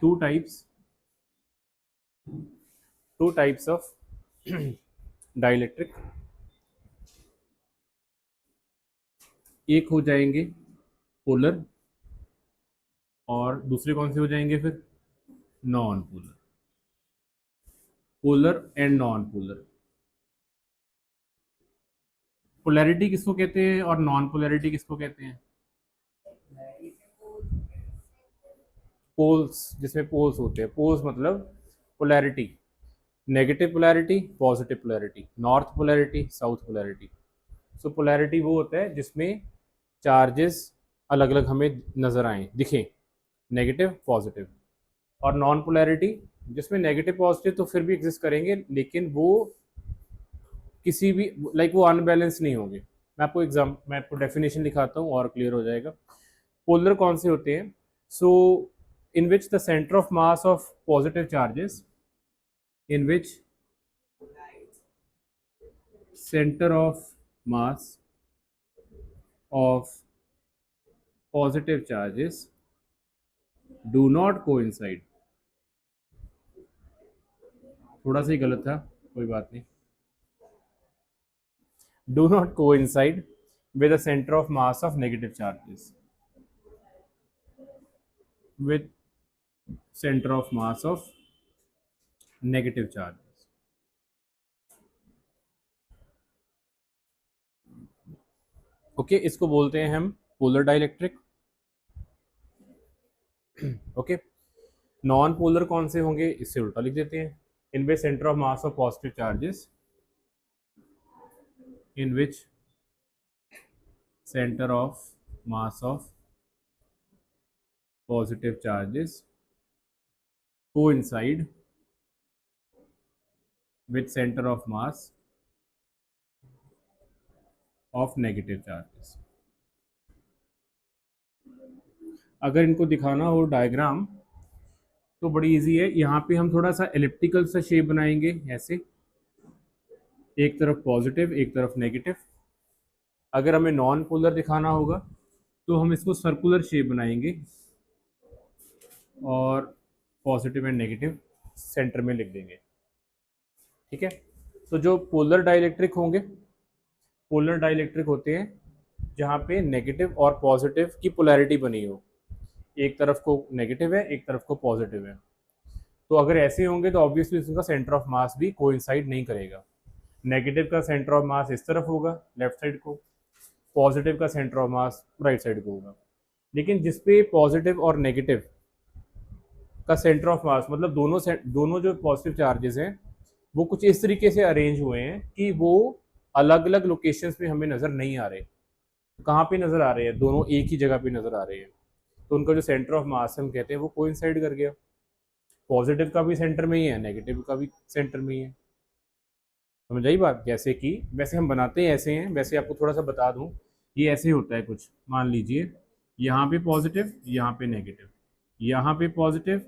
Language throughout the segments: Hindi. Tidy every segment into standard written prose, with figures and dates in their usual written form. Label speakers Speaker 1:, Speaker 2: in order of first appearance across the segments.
Speaker 1: Two types two types of dielectric. एक हो जाएंगे पोलर और दूसरे कौन से हो जाएंगे फिर? Non polar. Polar and non polar. Polarity किसको कहते हैं और नॉन पोलैरिटी किसको कहते हैं? पोल्स, जिसमें पोल्स होते हैं। पोल्स मतलब polarity, negative polarity, positive polarity, north polarity, south polarity. So polarity वो होता है जिसमें चार्जेस अलग अलग हमें नजर आए, दिखें, नेगेटिव पॉजिटिव। और नॉन पोलैरिटी जिसमें नेगेटिव पॉजिटिव तो फिर भी एग्जिस्ट करेंगे, लेकिन वो किसी भी लाइक वो अनबैलेंस नहीं होंगे। मैं आपको डेफिनेशन लिखाता हूँ और क्लियर हो जाएगा। पोलर कौन से होते हैं? So in which the centre of mass of positive charges, in which centre of mass of positive charges do not coincide। थोड़ा सा ही गलत था, कोई बात नहीं। Do not coincide with the center of mass of negative charges, with center of mass of negative charges। Okay, इसको बोलते हैं हम polar dielectric. Okay, non polar कौन से होंगे? इससे उल्टा लिख देते हैं, in which centre of mass of positive charges, in which centre of mass of positive charges coincide with center of mass of negative charges। अगर इनको दिखाना हो डायग्राम तो बड़ी इजी है। यहाँ पे हम थोड़ा सा एलिप्टिकल सा शेप बनाएंगे ऐसे, एक तरफ पॉजिटिव एक तरफ नेगेटिव। अगर हमें नॉन पोलर दिखाना होगा तो हम इसको सर्कुलर शेप बनाएंगे और पॉजिटिव एंड नेगेटिव सेंटर में लिख देंगे। ठीक है, तो जो पोलर डाइलेक्ट्रिक होंगे, पोलर डाइलेक्ट्रिक होते हैं जहाँ पे नेगेटिव और पॉजिटिव की पोलैरिटी बनी हो, एक तरफ को नेगेटिव है एक तरफ को पॉजिटिव है। तो अगर ऐसे होंगे तो ऑब्वियसली उसका सेंटर ऑफ मास भी कोइंसाइड नहीं करेगा। नेगेटिव का सेंटर ऑफ मास इस तरफ होगा लेफ्ट साइड को, पॉजिटिव का centre of mass right side को होगा। लेकिन जिसपे पॉजिटिव और नेगेटिव का सेंटर ऑफ मास मतलब दोनों जो पॉजिटिव चार्जेस हैं वो कुछ इस तरीके से अरेंज हुए हैं कि वो अलग अलग लोकेशंस पे हमें नज़र नहीं आ रहे। तो कहाँ पे नज़र आ रहे हैं? दोनों एक ही जगह पे नज़र आ रहे हैं। तो उनका जो सेंटर ऑफ मास हम कहते हैं वो कोइंसाइड कर गया। पॉजिटिव का भी सेंटर में ही है, नेगेटिव का भी सेंटर में ही है। समझ आई बात? जैसे कि वैसे हम बनाते हैं ऐसे हैं, वैसे आपको थोड़ा सा बता दूं, ये ऐसे होता है कुछ। मान लीजिए यहाँ पे पॉजिटिव, यहाँ पे नेगेटिव, यहाँ पे पॉजिटिव,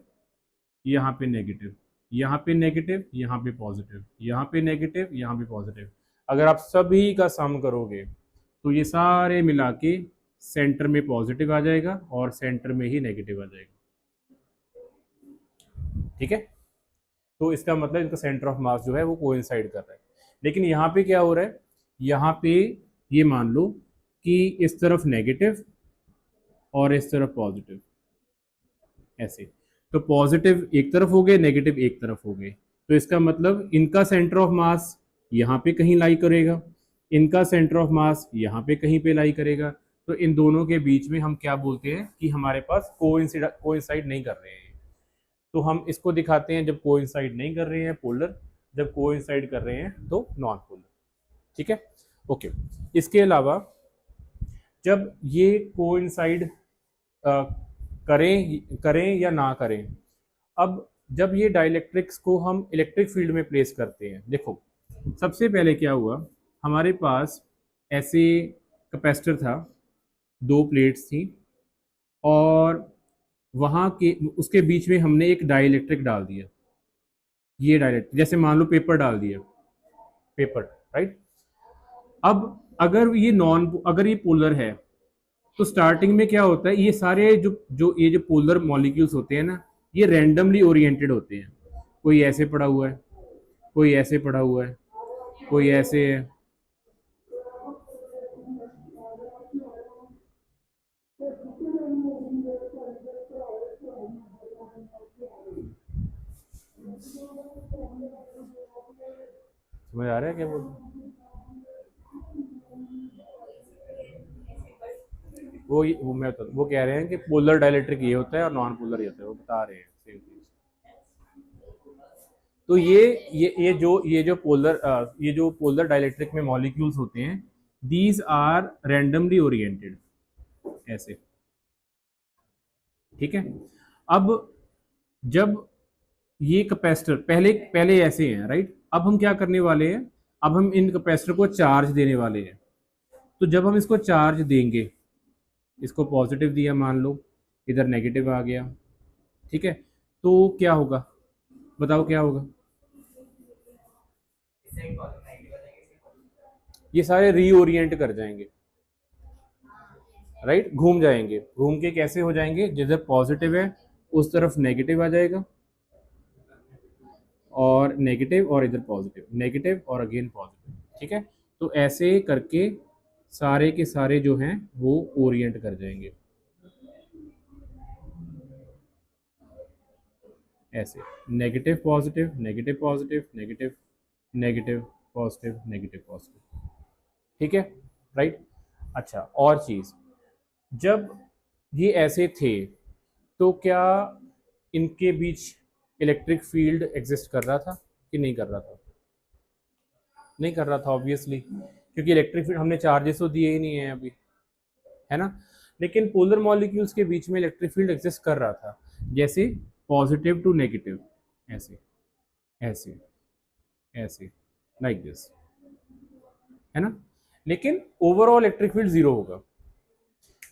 Speaker 1: यहाँ पे नेगेटिव, यहाँ पे नेगेटिव, यहाँ पे पॉजिटिव, यहाँ पे नेगेटिव, यहाँ पे पॉजिटिव। अगर आप सभी का सम करोगे तो ये सारे मिला के सेंटर में पॉजिटिव आ जाएगा और सेंटर में ही नेगेटिव आ जाएगा। ठीक है, तो इसका मतलब इनका सेंटर ऑफ मास जो है वो कोइंसाइड कर रहा है। लेकिन यहाँ पे क्या हो रहा है? यहाँ पे ये मान लो कि इस तरफ नेगेटिव और इस तरफ पॉजिटिव, ऐसे। तो पॉजिटिव एक तरफ हो गए, नेगेटिव एक तरफ हो गए। तो इसका मतलब इनका सेंटर ऑफ मास यहाँ पे कहीं लाई करेगा, इनका सेंटर ऑफ मास यहाँ पे कहीं पे लाई करेगा। तो इन दोनों के बीच में हम क्या बोलते हैं कि हमारे पास कोइंसाइड नहीं कर रहे हैं। तो हम इसको दिखाते हैं जब कोइंसाइड नहीं कर रहे हैं पोलर, जब कोइंसाइड कर रहे हैं तो नॉन पोलर। ठीक है, ओके। इसके अलावा जब ये कोइंसाइड करें या ना करें, अब जब ये डाइलेक्ट्रिक्स को हम इलेक्ट्रिक फील्ड में प्लेस करते हैं, देखो सबसे पहले क्या हुआ, हमारे पास ऐसे कैपेसिटर था, दो प्लेट्स थी और वहाँ के उसके बीच में हमने एक डाइलेक्ट्रिक डाल दिया। ये डाइलेक्ट्रिक जैसे मान लो पेपर डाल दिया, पेपर, राइट। अब अगर ये पोलर है तो स्टार्टिंग में क्या होता है, ये सारे जो जो पोलर मॉलिक्यूल्स होते हैं ना, ये रैंडमली ओरिएंटेड होते हैं। कोई ऐसे पड़ा हुआ है, कोई ऐसे पड़ा हुआ है, कोई ऐसे है। समझ आ रहा है क्या बोल? वो मैं बता, वो कह रहे हैं कि पोलर डाइलेक्ट्रिक ये होता है और नॉन पोलर ये होता है, वो बता रहे हैं सेम चीज। तो ये जो पोलर डाइलेक्ट्रिक में मॉलिक्यूल्स होते हैं, दीज आर रैंडमली ओरिएंटेड, ऐसे। ठीक है। अब जब ये कैपेसिटर पहले पहले ऐसे हैं, राइट, अब हम क्या करने वाले हैं, अब हम इन कैपेसिटर को चार्ज देने वाले हैं। तो जब हम इसको चार्ज देंगे, इसको पॉजिटिव दिया मान लो, इधर नेगेटिव आ गया, ठीक है, तो क्या होगा, बताओ क्या होगा? ये सारे रीओरिएंट कर जाएंगे, राइट, घूम जाएंगे, घूम के कैसे हो जाएंगे, जिधर पॉजिटिव है उस तरफ नेगेटिव आ जाएगा, और नेगेटिव, और इधर पॉजिटिव, नेगेटिव और अगेन पॉजिटिव। ठीक है, तो ऐसे करके सारे के सारे जो हैं वो ओरिएंट कर जाएंगे, ऐसे, negative positive, negative positive, negative, negative positive, negative positive. ठीक है, राइट। अच्छा, और चीज़, जब ये ऐसे थे तो क्या इनके बीच इलेक्ट्रिक फील्ड एग्जिस्ट कर रहा था कि नहीं कर रहा था? नहीं कर रहा था ऑब्वियसली, क्योंकि इलेक्ट्रिक फील्ड हमने चार्जेस तो दिए ही नहीं है अभी, है ना। लेकिन पोलर मॉलिक्यूल्स के बीच में इलेक्ट्रिक फील्ड एग्जिस्ट कर रहा था, जैसे पॉजिटिव टू नेगेटिव, ऐसे ऐसे ऐसे, लाइक दिस, है ना। लेकिन ओवरऑल इलेक्ट्रिक फील्ड जीरो होगा,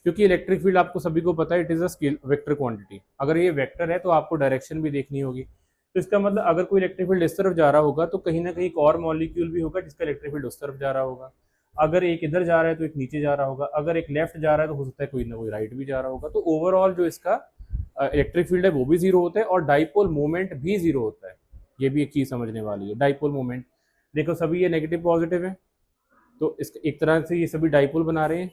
Speaker 1: क्योंकि इलेक्ट्रिक फील्ड आपको सभी को पता है, it is a scale vector quantity. अगर ये वेक्टर है तो आपको डायरेक्शन भी देखनी होगी, तो इसका मतलब अगर कोई इलेक्ट्रिक फील्ड इस तरफ जा रहा होगा तो कहीं ना कहीं एक और मॉलिक्यूल भी होगा जिसका इलेक्ट्रिक फील्ड उस तरफ जा रहा होगा। अगर एक इधर जा रहा है तो एक नीचे जा रहा होगा, अगर एक लेफ्ट जा रहा है तो हो सकता है कोई ना कोई राइट भी जा रहा होगा। तो ओवरऑल जो इसका इलेक्ट्रिक फील्ड है वो भी जीरो होता है, और डाइपोल मोमेंट भी जीरो होता है। ये भी एक चीज समझने वाली है, डाइपोल मोमेंट। देखो सभी ये नेगेटिव पॉजिटिव है, तो इस एक तरह से ये सभी डाइपोल बना रहे हैं।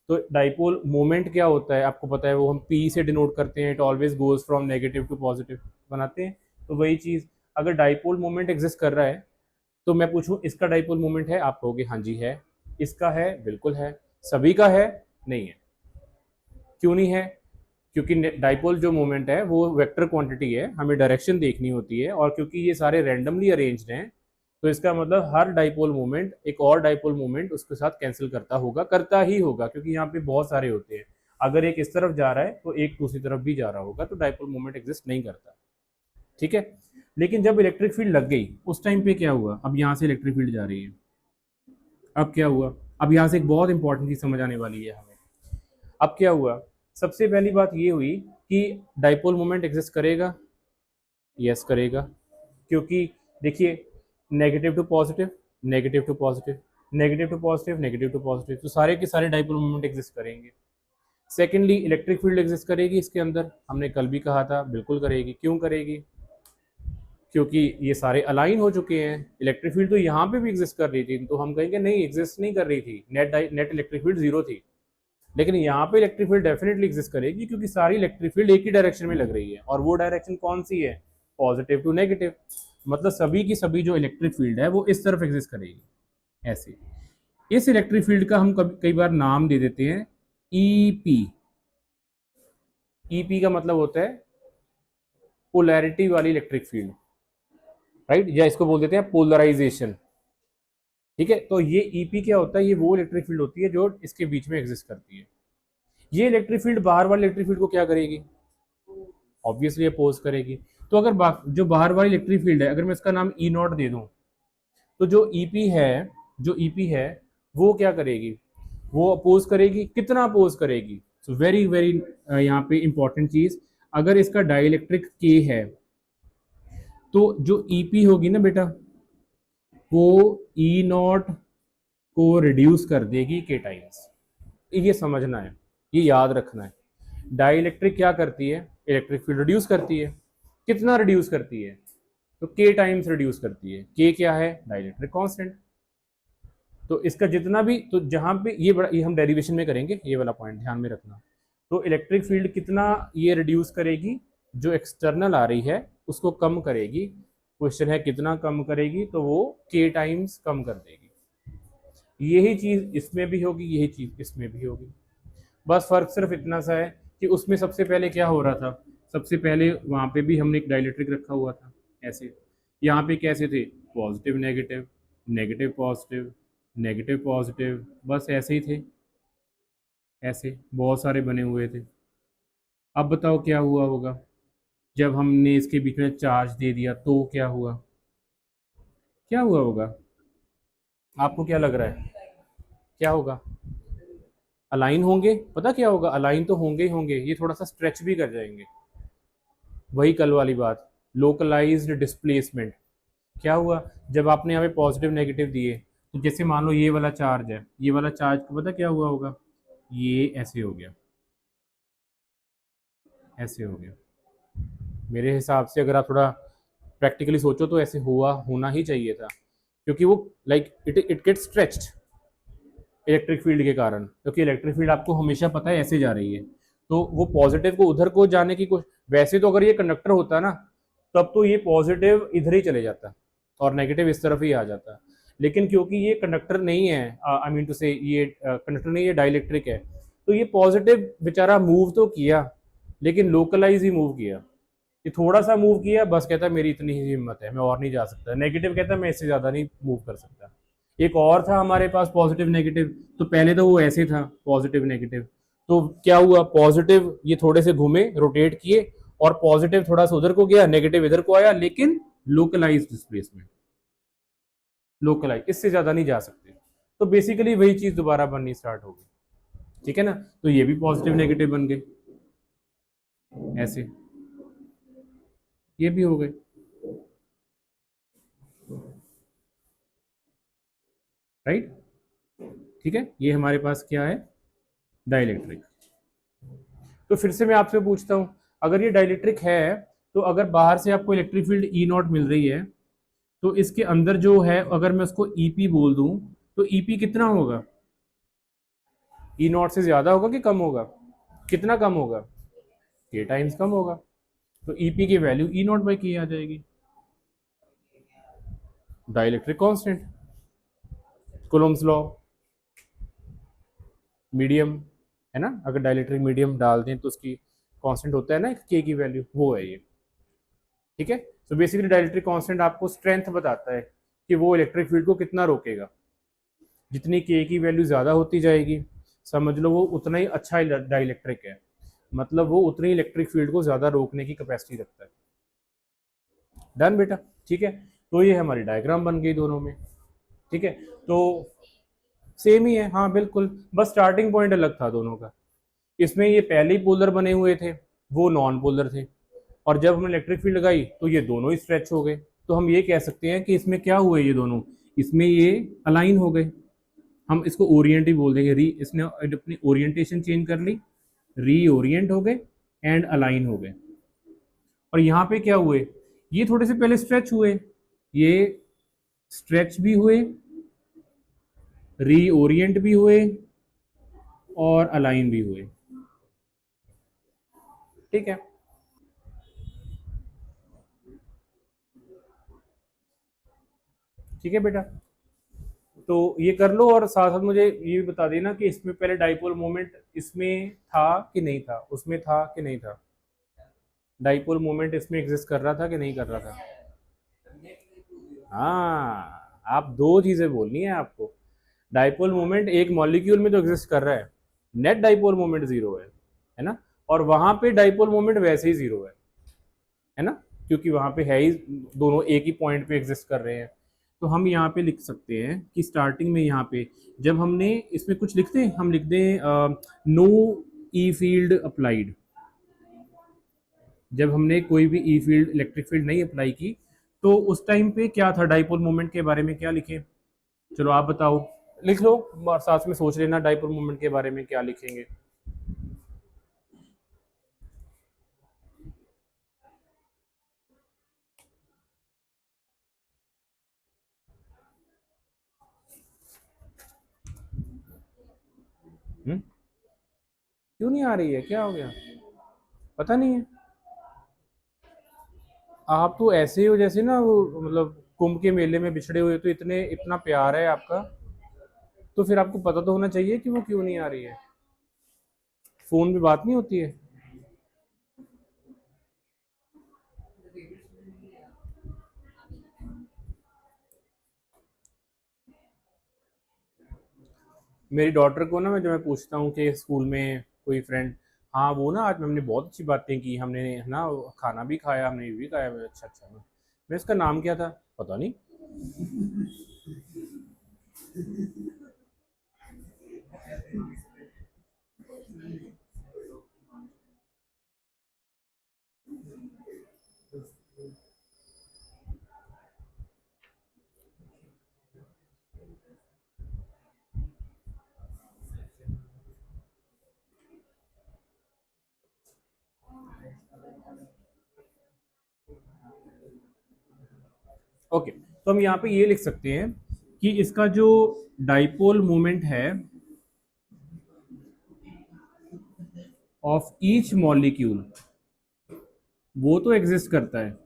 Speaker 1: तो डाइपोल मोमेंट क्या होता है आपको पता है, वो हम पी से डिनोट करते हैं, it always goes from negative to positive बनाते हैं। तो वही चीज़, अगर डाइपोल मोमेंट एग्जिस्ट कर रहा है तो मैं पूछूं इसका डाइपोल मोमेंट है, आप कहोगे हाँ जी है। इसका है, बिल्कुल है। सभी का है, नहीं है। क्यों नहीं है? क्योंकि डाइपोल जो मोमेंट है वो वेक्टर क्वांटिटी है, हमें डायरेक्शन देखनी होती है, और क्योंकि ये सारे रैंडमली अरेंज्ड हैं तो इसका मतलब हर डाइपोल मोमेंट एक और डाइपोल मोमेंट उसके साथ कैंसिल करता होगा, करता ही होगा, क्योंकि यहाँ पे बहुत सारे होते हैं। अगर एक इस तरफ जा रहा है तो एक दूसरी तरफ भी जा रहा होगा, तो डाइपोल मोमेंट एग्जिस्ट नहीं करता। ठीक है। लेकिन जब इलेक्ट्रिक फील्ड लग गई उस टाइम पे क्या हुआ, अब यहाँ से इलेक्ट्रिक फील्ड जा रही है, अब क्या हुआ, अब यहाँ से एक बहुत इंपॉर्टेंट चीज समझ आने वाली है हमें। अब क्या हुआ, सबसे पहली बात ये हुई कि डाइपोल मोमेंट एग्जिस्ट करेगा, यस करेगा, क्योंकि देखिए negative to positive, negative to positive, negative to positive, negative to positive, तो सारे के सारे डाइपोल मोमेंट एग्जिस्ट करेंगे। सेकेंडली इलेक्ट्रिक फील्ड एग्जिस्ट करेगी इसके अंदर, हमने कल भी कहा था, बिल्कुल करेगी। क्यों करेगी? क्योंकि ये सारे अलाइन हो चुके हैं। इलेक्ट्रिक फील्ड तो यहाँ पे भी एग्जिस्ट कर रही थी, तो हम कहेंगे नहीं एग्जिस्ट नहीं कर रही थी, नेट इलेक्ट्रिक फील्ड जीरो थी। लेकिन यहाँ पे इलेक्ट्रिक फील्ड डेफिनेटली एग्जिस्ट करेगी, क्योंकि सारी इलेक्ट्रिक फील्ड एक ही डायरेक्शन में लग रही है, और वो डायरेक्शन कौन सी है, पॉजिटिव टू नेगेटिव। मतलब सभी की सभी जो इलेक्ट्रिक फील्ड है वो इस तरफ एग्जिस्ट करेगी, ऐसे। इस इलेक्ट्रिक फील्ड का हम कई बार नाम दे देते हैं ईपी। ईपी का मतलब होता है पोलैरिटी वाली इलेक्ट्रिक फील्ड, राइट, या इसको बोल देते हैं पोलराइजेशन। ठीक है, तो ये ईपी क्या होता है, ये वो इलेक्ट्रिक फील्ड होती है जो इसके बीच में एग्जिस्ट करती है। ये इलेक्ट्रिक फील्ड बाहर वाली इलेक्ट्रिक फील्ड को क्या करेगी, ऑब्वियसली अपोज करेगी। तो अगर जो बाहर वाली इलेक्ट्रिक फील्ड है, अगर मैं इसका नाम ई नॉट दे दूं, तो जो ईपी है, जो ईपी है वो क्या करेगी, वो अपोज करेगी। कितना अपोज करेगी? सो वेरी वेरी यहाँ पे इंपॉर्टेंट चीज, अगर इसका डाइलेक्ट्रिक के है तो जो ईपी होगी ना बेटा, वो ई नॉट को रिड्यूस कर देगी के टाइम्स। ये समझना है, ये याद रखना है। डाइलेक्ट्रिक क्या करती है, इलेक्ट्रिक फील्ड रिड्यूस करती है। कितना रिड्यूस करती है, तो के टाइम्स रिड्यूस करती है। के क्या है, डाइलेक्ट्रिक कांस्टेंट। तो इसका जितना भी, तो जहां पे ये हम डेरिवेशन में करेंगे, ये वाला पॉइंट ध्यान में रखना। तो इलेक्ट्रिक फील्ड कितना ये रिड्यूस करेगी, जो एक्सटर्नल आ रही है उसको कम करेगी। क्वेश्चन है कितना कम करेगी, तो वो के टाइम्स कम कर देगी। यही चीज इसमें भी होगी, यही चीज इसमें भी होगी। बस फर्क सिर्फ इतना सा है कि उसमें सबसे पहले क्या हो रहा था, सबसे पहले वहां पे भी हमने एक डाइलेक्ट्रिक रखा हुआ था ऐसे। यहाँ पे कैसे थे, positive negative, negative positive, negative positive, बस ऐसे ही थे, ऐसे बहुत सारे बने हुए थे। अब बताओ क्या हुआ होगा, जब हमने इसके बीच में चार्ज दे दिया तो क्या हुआ, क्या हुआ होगा, आपको क्या लग रहा है, क्या होगा, अलाइन होंगे। पता क्या होगा, अलाइन तो होंगे ही होंगे, ये थोड़ा सा स्ट्रेच भी कर जाएंगे। वही कल वाली बात, लोकलाइज्ड डिस्प्लेसमेंट। क्या हुआ, जब आपने यहाँ पे पॉजिटिव नेगेटिव दिए, तो जैसे मान लो ये वाला चार्ज है, ये वाला चार्ज को पता क्या हुआ होगा, ये ऐसे हो गया, ऐसे हो गया। मेरे हिसाब से अगर आप थोड़ा प्रैक्टिकली सोचो तो ऐसे हुआ, होना ही चाहिए था, क्योंकि वो like it get stretched electric field के कारण, क्योंकि इलेक्ट्रिक फील्ड आपको हमेशा पता है ऐसे जा रही है। तो वो पॉजिटिव को उधर को जाने की कोशिश, वैसे तो अगर ये कंडक्टर होता ना, तब तो ये पॉजिटिव इधर ही चले जाता और नेगेटिव इस तरफ ही आ जाता। लेकिन क्योंकि ये कंडक्टर नहीं है, आई मीन टू से ये कंडक्टर नहीं, ये डाइलेक्ट्रिक है, तो ये पॉजिटिव बेचारा मूव तो किया, लेकिन लोकलाइज ही मूव किया। ये थोड़ा सा मूव किया, बस कहता मेरी इतनी ही हिम्मत है, मैं और नहीं जा सकता। नेगेटिव कहता मैं इससे ज्यादा नहीं मूव कर सकता। एक और था हमारे पास पॉजिटिव नेगेटिव, तो पहले तो वो ऐसे था पॉजिटिव नेगेटिव, तो क्या हुआ, पॉजिटिव ये थोड़े से घूमे, रोटेट किए, और पॉजिटिव थोड़ा सा उधर को गया, नेगेटिव इधर को आया, लेकिन लोकलाइज डिस्प्लेसमेंट, लोकलाइज, इससे ज्यादा नहीं जा सकते। तो बेसिकली वही चीज दोबारा बननी स्टार्ट होगी, ठीक है ना। तो ये भी पॉजिटिव नेगेटिव बन गए ऐसे, ये भी हो गए, राइट। ठीक है, ये हमारे पास क्या है, डाइलेक्ट्रिक। तो फिर से मैं आपसे पूछता हूं, अगर ये डाइलेक्ट्रिक है, तो अगर बाहर से आपको इलेक्ट्रिक फील्ड ई नॉट मिल रही है, तो इसके अंदर जो है, अगर मैं उसको ईपी बोल दूं, तो ईपी कितना होगा, ई नॉट से ज्यादा होगा कि कम होगा, कितना कम होगा, के टाइम्स कम होगा। तो ईपी की वैल्यू ई नॉट बाई के आ जाएगी, dielectric constant, Coulomb's law, medium, है ना, अगर डाइलेक्ट्रिक मीडियम डाल दें तो उसकी कांस्टेंट होता है ना के की वैल्यू, वो है ये। ठीक है, तो बेसिकली डाइलेक्ट्रिक कांस्टेंट आपको स्ट्रेंथ बताता है कि वो इलेक्ट्रिक फील्ड को कितना रोकेगा। जितनी के की वैल्यू ज़्यादा होती जाएगी, समझ लो वो उतना ही अच्छा डाइलेक्ट्रिक है, मतलब वो उतनी इलेक्ट्रिक फील्ड को ज़्यादा रोकने की कैपेसिटी रखता है। डन बेटा, ठीक है। तो ये हमारी डायग्राम बन गई दोनों में, ठीक है। तो सेम ही है, हाँ बिल्कुल, बस स्टार्टिंग पॉइंट अलग था दोनों का। इसमें ये पहले ही पोलर बने हुए थे, वो नॉन पोलर थे, और जब हमने इलेक्ट्रिक फील्ड लगाई तो ये दोनों ही स्ट्रेच हो गए। तो हम ये कह सकते हैं कि इसमें क्या हुए, ये दोनों इसमें ये अलाइन हो गए। हम इसको ओरिएंट ही बोल देंगे, री, इसने अपनी ओरिएंटेशन चेंज कर ली, री ओरिएंट हो गए एंड अलाइन हो गए। और यहाँ पे क्या हुए, ये थोड़े से पहले स्ट्रेच हुए, ये स्ट्रेच भी हुए, री ओरिएंट भी हुए, और अलाइन भी हुए, ठीक है। ठीक है बेटा, तो ये कर लो, और साथ साथ मुझे ये भी बता देना कि इसमें पहले डाइपोल मोमेंट इसमें था कि नहीं था, उसमें था कि नहीं था, डाइपोल मोमेंट इसमें एग्जिस्ट कर रहा था कि नहीं कर रहा था। हाँ, आप दो चीजें बोलनी है आपको। डाइपोल मोमेंट एक मॉलिक्यूल में तो एग्जिस्ट कर रहा है, नेट डाइपोल मोमेंट जीरो है ना, और वहां पे डाइपोल मोमेंट वैसे ही जीरो है ना, क्योंकि वहां पे है ही, दोनों एक ही पॉइंट पे एग्जिस्ट कर रहे हैं। तो हम यहाँ पे लिख सकते हैं कि स्टार्टिंग में यहाँ पे जब हमने इसमें कुछ लिखते हैं, हम लिख दें नो ई फील्ड अप्लाइड। जब हमने कोई भी ई फील्ड, इलेक्ट्रिक फील्ड नहीं अप्लाई की, तो उस टाइम पे क्या था, डाइपोल मोमेंट के बारे में क्या लिखे, चलो आप बताओ, लिख लो और साथ में सोच लेना डाइपोल मोमेंट के बारे में क्या लिखेंगे। क्यों नहीं आ रही है, क्या हो गया, पता नहीं है। आप तो ऐसे ही हो जैसे ना वो, मतलब कुंभ के मेले में बिछड़े हुए, तो इतने इतना प्यार है आपका, तो फिर आपको पता तो होना चाहिए कि वो क्यों नहीं आ रही है। फोन पे बात नहीं होती है। मेरी डॉटर को ना, मैं जब मैं पूछता हूँ कि स्कूल में कोई फ्रेंड, हाँ वो ना आज हमने बहुत अच्छी बातें की, हमने ना खाना भी खाया, हमने ये भी खाया। मैं, अच्छा अच्छा, मैं इसका नाम क्या था, पता नहीं। ओके, तो हम यहाँ पे ये लिख सकते हैं कि इसका जो डाइपोल मोमेंट है ऑफ ईच मॉलिक्यूल, वो तो एग्जिस्ट करता है,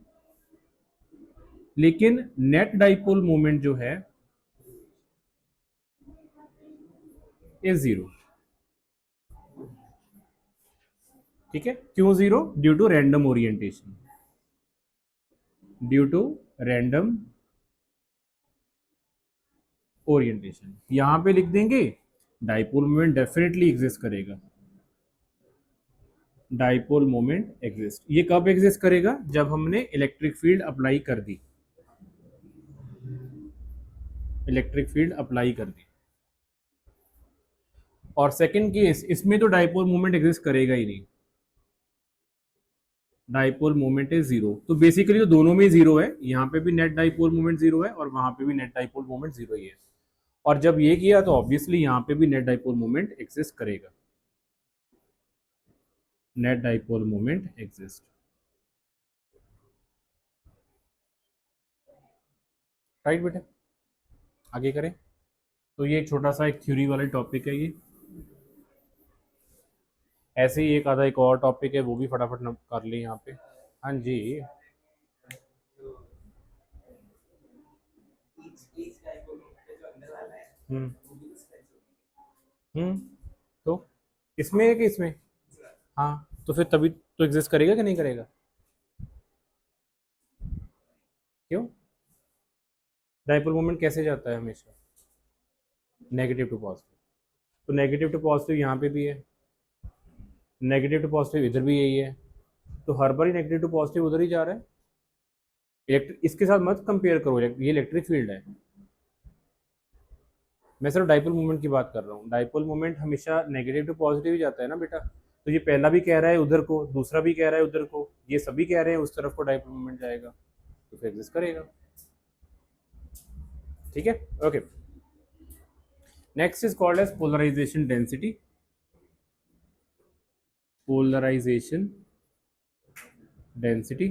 Speaker 1: लेकिन नेट डाइपोल मोमेंट जो है इज जीरो। ठीक है, क्यों zero? Due to random orientation, due to random orientation. यहां पे लिख देंगे डाइपोल मोमेंट डेफिनेटली एग्जिस्ट करेगा, डाइपोल मोमेंट एग्जिस्ट। ये कब एग्जिस्ट करेगा? जब हमने इलेक्ट्रिक फील्ड अप्लाई कर दी, इलेक्ट्रिक फील्ड अप्लाई कर दी। और सेकंड केस, इसमें तो डाइपोल मोमेंट एग्जिस्ट करेगा ही नहीं, डाइपोल मोमेंट इज जीरो। तो बेसिकली तो दोनों में जीरो है, यहाँ पे भी नेट डाइपोल मोमेंट जीरो है और वहां पे भी नेट डाइपोल मोमेंट जीरो ही है। और जब ये किया तो ऑब्वियसली यहाँ पे भी नेट डाइपोल मोमेंट एग्जिस्ट करेगा, net dipole moment exist. Right बेटे, आगे करें। तो ये एक छोटा सा एक थ्योरी वाला टॉपिक है ये। ऐसे ही एक आधा एक और टॉपिक है, वो भी फटाफट कर ले यहाँ पे। हाँ जी। हम्म। हम्म। तो इसमें है कि इसमें? हाँ, तो फिर तभी तो एग्जिस्ट करेगा कि नहीं करेगा? क्यों? डाइपोल मोमेंट कैसे जाता है हमेशा? Negative to positive. तो नेगेटिव टू पॉजिटिव यहाँ पे भी है, नेगेटिव टू पॉजिटिव इधर भी यही है, तो हर बार ही नेगेटिव टू पॉजिटिव उधर ही जा रहा है। इलेक्ट्रिक इसके साथ मत कंपेयर करो, ये इलेक्ट्रिक फील्ड है। मैं सिर्फ डाइपोल मोमेंट की बात कर रहा हूँ। डाइपोल मोमेंट हमेशा नेगेटिव टू पॉजिटिव ही जाता है ना बेटा। तो ये पहला भी कह रहा है उधर को, दूसरा भी कह रहा है उधर को, ये सभी कह रहे हैं उस तरफ को डाइपोल मोमेंट जाएगा, तो फिर एग्जिस्ट करेगा। ठीक है, okay. Next is called as polarisation density. Polarisation density,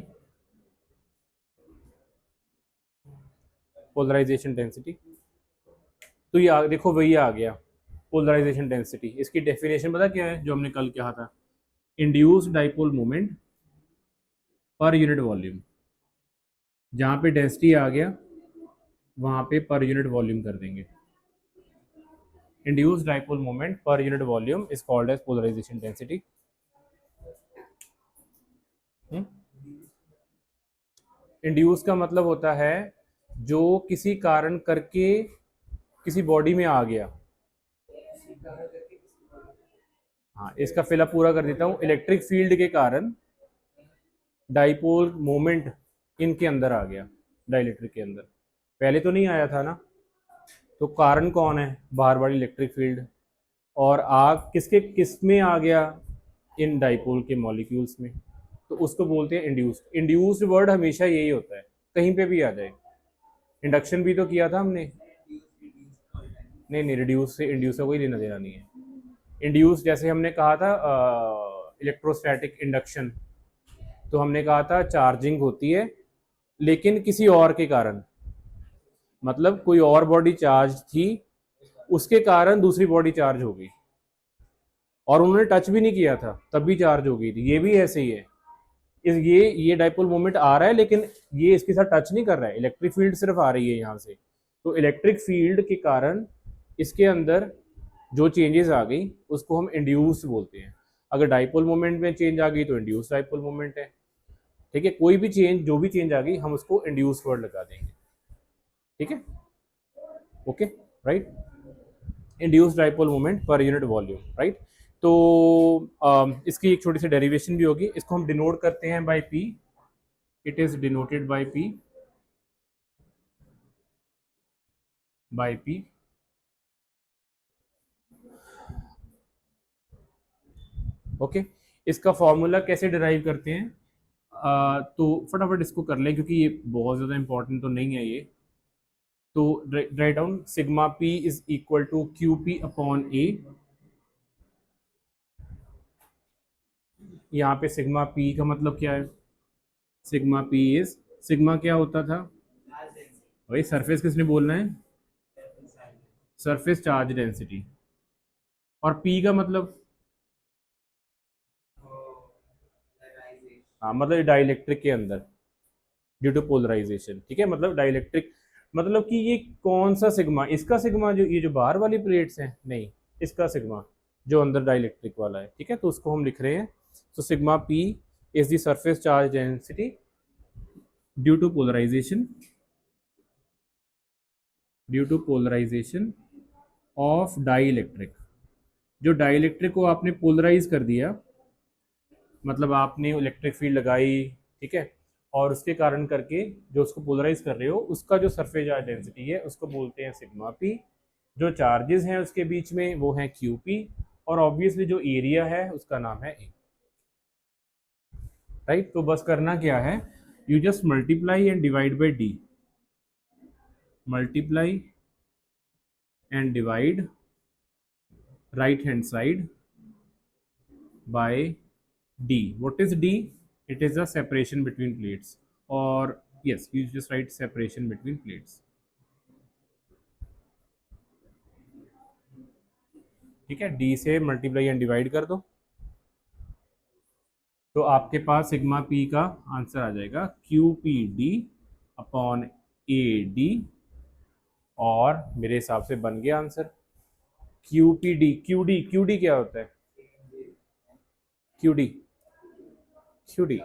Speaker 1: polarisation density. तो ये देखो वही आ गया, पोलराइजेशन डेंसिटी। इसकी डेफिनेशन पता क्या है जो हमने कल कहा था? Induced dipole moment per unit volume. जहां पे डेंसिटी आ गया वहां पे पर यूनिट वॉल्यूम कर देंगे। Induced dipole moment per unit volume is called as polarisation density. Induce का मतलब होता है जो किसी कारण करके किसी बॉडी में आ गया। हाँ, इसका फिलअप पूरा कर देता हूँ। इलेक्ट्रिक फील्ड के कारण डाइपोल मोमेंट इनके अंदर आ गया, डाइलेक्ट्रिक के अंदर। पहले तो नहीं आया था ना, तो कारण कौन है? बाहर वाली इलेक्ट्रिक फील्ड। और आग किसके किस में आ गया? इन डाइपोल के मॉलिक्यूल्स में। तो उसको बोलते हैं इंड्यूस्ड। इंड्यूस्ड वर्ड हमेशा यही होता है, कहीं पे भी आ जाए। इंडक्शन भी तो किया था हमने। नहीं नहीं, रिड्यूस से इंड्यूस का कोई लेना देना नहीं है। इंड्यूस जैसे हमने कहा था इलेक्ट्रोस्टैटिक इंडक्शन, तो हमने कहा था चार्जिंग होती है लेकिन किसी और के कारण, मतलब कोई और बॉडी चार्ज थी, उसके कारण दूसरी बॉडी चार्ज हो गई। और उन्होंने टच भी नहीं किया था तब भी चार्ज हो गई थी। ये भी ऐसे ही है, इस ये डाइपोल मोमेंट आ रहा है लेकिन ये इसके साथ टच नहीं कर रहा है, इलेक्ट्रिक फील्ड सिर्फ आ रही है यहाँ से। तो इलेक्ट्रिक फील्ड के कारण इसके अंदर जो चेंजेस आ गई उसको हम इंड्यूस बोलते हैं। अगर डाइपोल मोमेंट में चेंज आ गई तो इंड्यूस डाइपोल मोमेंट है। ठीक है, कोई भी चेंज, जो भी चेंज आ गई हम उसको इंड्यूस वर्ड लगा देंगे। ठीक है, okay, right. Induce dipole moment per unit volume, right. तो इसकी एक छोटी सी डेरिवेशन भी होगी, इसको हम डिनोट करते हैं by P. It is denoted by P, by P. Okay, इसका फॉर्मूला कैसे डिराइव करते हैं? तो फटाफट इसको कर लें क्योंकि ये बहुत ज़्यादा इंपॉर्टेंट तो नहीं है ये। तो right down, sigma P is equal to Q P upon A. यहाँ पे सिग्मा पी का मतलब क्या है? सिग्मा पी इज, सिग्मा क्या होता था भाई? सरफेस किसने बोलना है? Surface charge density. और पी का मतलब, हाँ मतलब डाइलेक्ट्रिक के अंदर ड्यू टू पोलराइजेशन। ठीक है, मतलब डाइलेक्ट्रिक, मतलब कि ये कौन सा सिग्मा, इसका सिग्मा जो ये जो बाहर वाली प्लेट्स हैं, नहीं, इसका सिग्मा जो अंदर डाइलेक्ट्रिक वाला है। ठीक है, तो उसको हम लिख रहे हैं, तो sigma P is the surface charge density due to polarisation, due to polarisation of dielectric. जो डाइलेक्ट्रिक को आपने पोलराइज कर दिया, मतलब आपने इलेक्ट्रिक फील्ड लगाई, ठीक है, और उसके कारण करके जो उसको पोलराइज कर रहे हो उसका जो सरफेस चार्ज डेंसिटी है उसको बोलते हैं सिग्मा पी। जो चार्जेस हैं उसके बीच में वो है क्यू पी, और ऑब्वियसली जो एरिया है उसका नाम है ए। राइट, तो बस करना क्या है, you just multiply and divide by D, multiply and divide right hand side by d. What is d? It is the separation between plates, or yes, you just write separation between plates. ठीक है, d से मल्टीप्लाई एंड डिवाइड कर दो तो आपके पास सिग्मा p का आंसर आ जाएगा Q P D upon A D, और मेरे हिसाब से बन गया answer Q P D. Q D, Q D क्या होता है? Q D, Q D,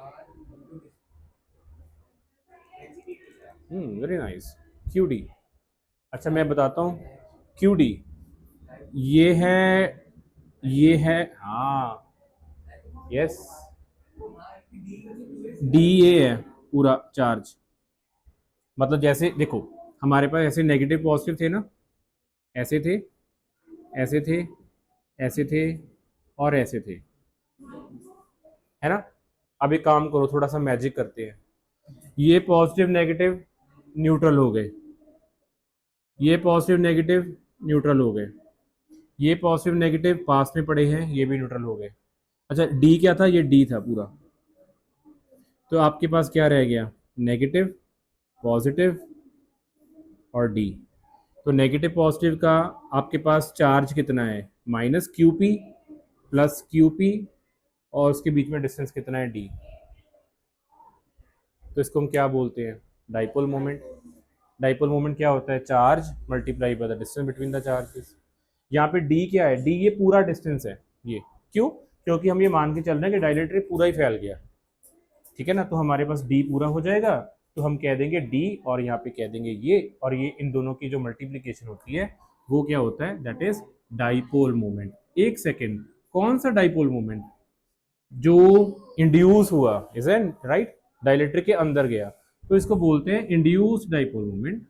Speaker 1: very nice, Q D. अच्छा मैं बताता हूँ, क्यू डी ये है, ये है, हाँ, यस, डी ए है पूरा चार्ज। मतलब जैसे देखो, हमारे पास ऐसे नेगेटिव पॉजिटिव थे ना, ऐसे थे, ऐसे थे, ऐसे थे, और ऐसे थे, है ना? अब एक काम करो, थोड़ा सा मैजिक करते हैं, ये पॉजिटिव नेगेटिव न्यूट्रल हो गए, ये पॉजिटिव नेगेटिव न्यूट्रल हो गए, ये पॉजिटिव नेगेटिव पास में पड़े हैं, ये भी न्यूट्रल हो गए। अच्छा डी क्या था? ये डी था पूरा। तो आपके पास क्या रह गया? नेगेटिव, पॉजिटिव और डी। तो नेगेटिव पॉजिटिव का आपके पास चार्ज कितना है? Minus Q P plus Q P, और उसके बीच में डिस्टेंस कितना है? डी। तो इसको हम क्या बोलते हैं? Dipole moment. डाइपोल मोमेंट क्या होता है? Charge multiply by the distance between the charges. यहाँ पे डी क्या है? डी ये पूरा डिस्टेंस है ये। क्यों? क्योंकि हम ये मान के चल रहे हैं कि डाइलेक्ट्रिक पूरा ही फैल गया। ठीक है ना, तो हमारे पास डी पूरा हो जाएगा, तो हम कह देंगे डी, और यहाँ पे कह देंगे ये, और ये इन दोनों की जो मल्टीप्लीकेशन होती है वो क्या होता है? That is dipole moment. एक सेकेंड, कौन सा डाइपोल मोमेंट? जो इंड्यूस हुआ, इज एन राइट, डाइलेक्ट्रिक के अंदर गया, तो इसको बोलते हैं इंड्यूस डाइपोल मोमेंट।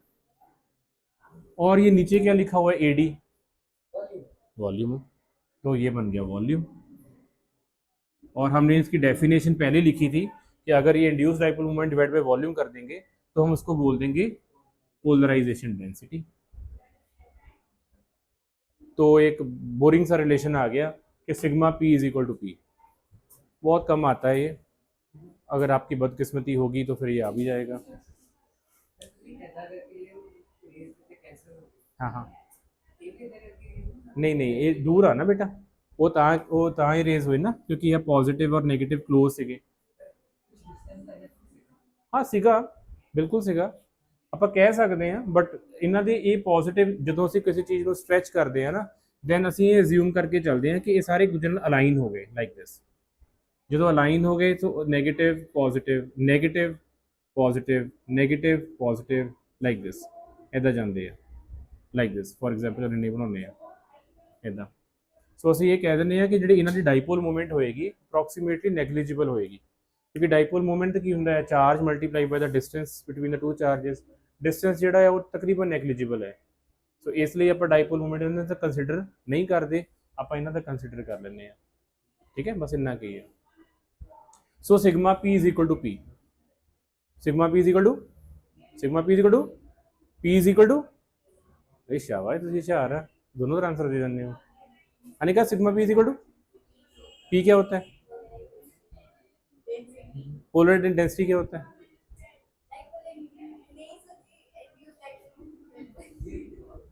Speaker 1: और ये नीचे क्या लिखा हुआ है? AD, volume. तो ये बन गया वॉल्यूम। और हमने इसकी डेफिनेशन पहले लिखी थी कि अगर ये induce dipole moment divide by volume कर देंगे तो हम उसको बोल देंगे पोलराइजेशन डेंसिटी। तो एक बोरिंग सा रिलेशन आ गया कि sigma P is equal to P. बहुत कम आता है ये, अगर आपकी बदकिस्मती होगी तो फिर ये आ भी जाएगा। हाँ हाँ, नहीं नहीं, ये दूर आ ना बेटा, वो ਤਾਂ ਹੀ रेज हुई ना क्योंकि यह पॉजिटिव और नेगेटिव क्लोज ਸੀਗੇ। ਹਾਂ ਸੀਗਾ, ਬਿਲਕੁਲ ਸੀਗਾ, ਆਪਾਂ ਕਹਿ ਸਕਦੇ ਹਾਂ, ਬਟ ਇਹਨਾਂ ਦੇ ਇਹ ਪੋਜ਼ਿਟਿਵ ਜਦੋਂ ਅਸੀਂ ਕਿਸੇ ਚੀਜ਼ ਨੂੰ ਸਟ੍ਰੈਚ ਕਰਦੇ ਹਾਂ ਨਾ, ਦੈਨ ਅਸੀਂ ਇਹ ਅਸਿਊਮ ਕਰਕੇ ਚੱਲਦੇ ਹਾਂ ਕਿ ਇਹ ਸਾਰੇ ਗੁਜਰ ਅਲਾਈਨ ਹੋ ਗਏ ਲਾਈਕ ਦਿਸ। ਜਦੋਂ ਅਲਾਈਨ ਹੋ ਗਏ ਤਾਂ negative positive negative positive negative positive like this ਇੱਦਾਂ ਜਾਂਦੇ ਆ ਲਾਈਕ ਦਿਸ। ਫੋਰ ਐਗਜ਼ਾਮਪਲ ਅਸੀਂ ਨਹੀਂ ਬਣਾਉਂਦੇ ਆ ਇੱਦਾਂ। ਸੋ ਅਸੀਂ ਇਹ ਕਹਿ ਦਿੰਦੇ ਹਾਂ ਕਿ ਜਿਹੜੀ ਇਹਨਾਂ ਦੀ ਡਾਈਪੋਲ ਮੂਵਮੈਂਟ ਹੋਏਗੀ ਅਪਰੋਕਸੀਮੇਟਲੀ ਨੈਗਲੀਜੀਬਲ ਹੋਏਗੀ, क्योंकि डाइपोल मोमेंट की होंगे charge multiply by the distance between the two charges, distance जोड़ा है वो तकरीबन नैगलीजिबल है। सो इसलिए आप डाइपोल मोमेंट इन्होंने तक कंसिडर नहीं करते, आप इन्हों तक कंसिडर कर लें। ठीक है, बस इन्ना की है। So sigma P is equal to P, sigma P is equal to sigma P is equal to P is equal to शाबाश तुम होशियार है, दोनों तरह आंसर दे देने हो। Anika sigma P is equal to P क्या होता है? पोलर इंटेंसिटी क्या होता है?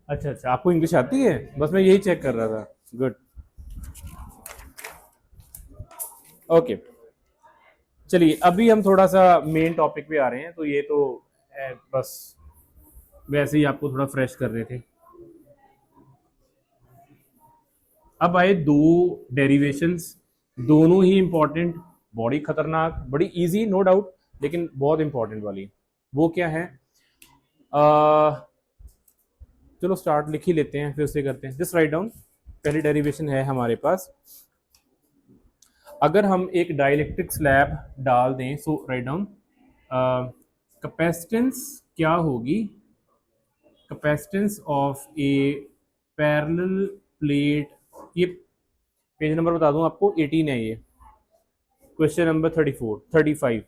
Speaker 1: अच्छा अच्छा, आपको इंग्लिश आती है? बस मैं यही चेक कर रहा था। Good, okay. चलिए अभी हम थोड़ा सा मेन टॉपिक पे आ रहे हैं, तो ये तो बस वैसे ही आपको थोड़ा फ्रेश कर रहे थे। अब आए दो डेरिवेशंस, दोनों ही इंपॉर्टेंट, बॉडी खतरनाक, बड़ी इजी नो डाउट, लेकिन बहुत इंपॉर्टेंट वाली। वो क्या है? चलो स्टार्ट लिख ही लेते हैं, फिर उससे करते हैं। Just write down. पहली डेरिवेशन है हमारे पास, अगर हम एक डाइलेक्ट्रिक स्लैब डाल दें, सो राइट डाउन, कैपेसिटेंस क्या होगी? Capacitance of A parallel plate, ये पेज नंबर बता दूं आपको, 18 है ये, क्वेश्चन नंबर 35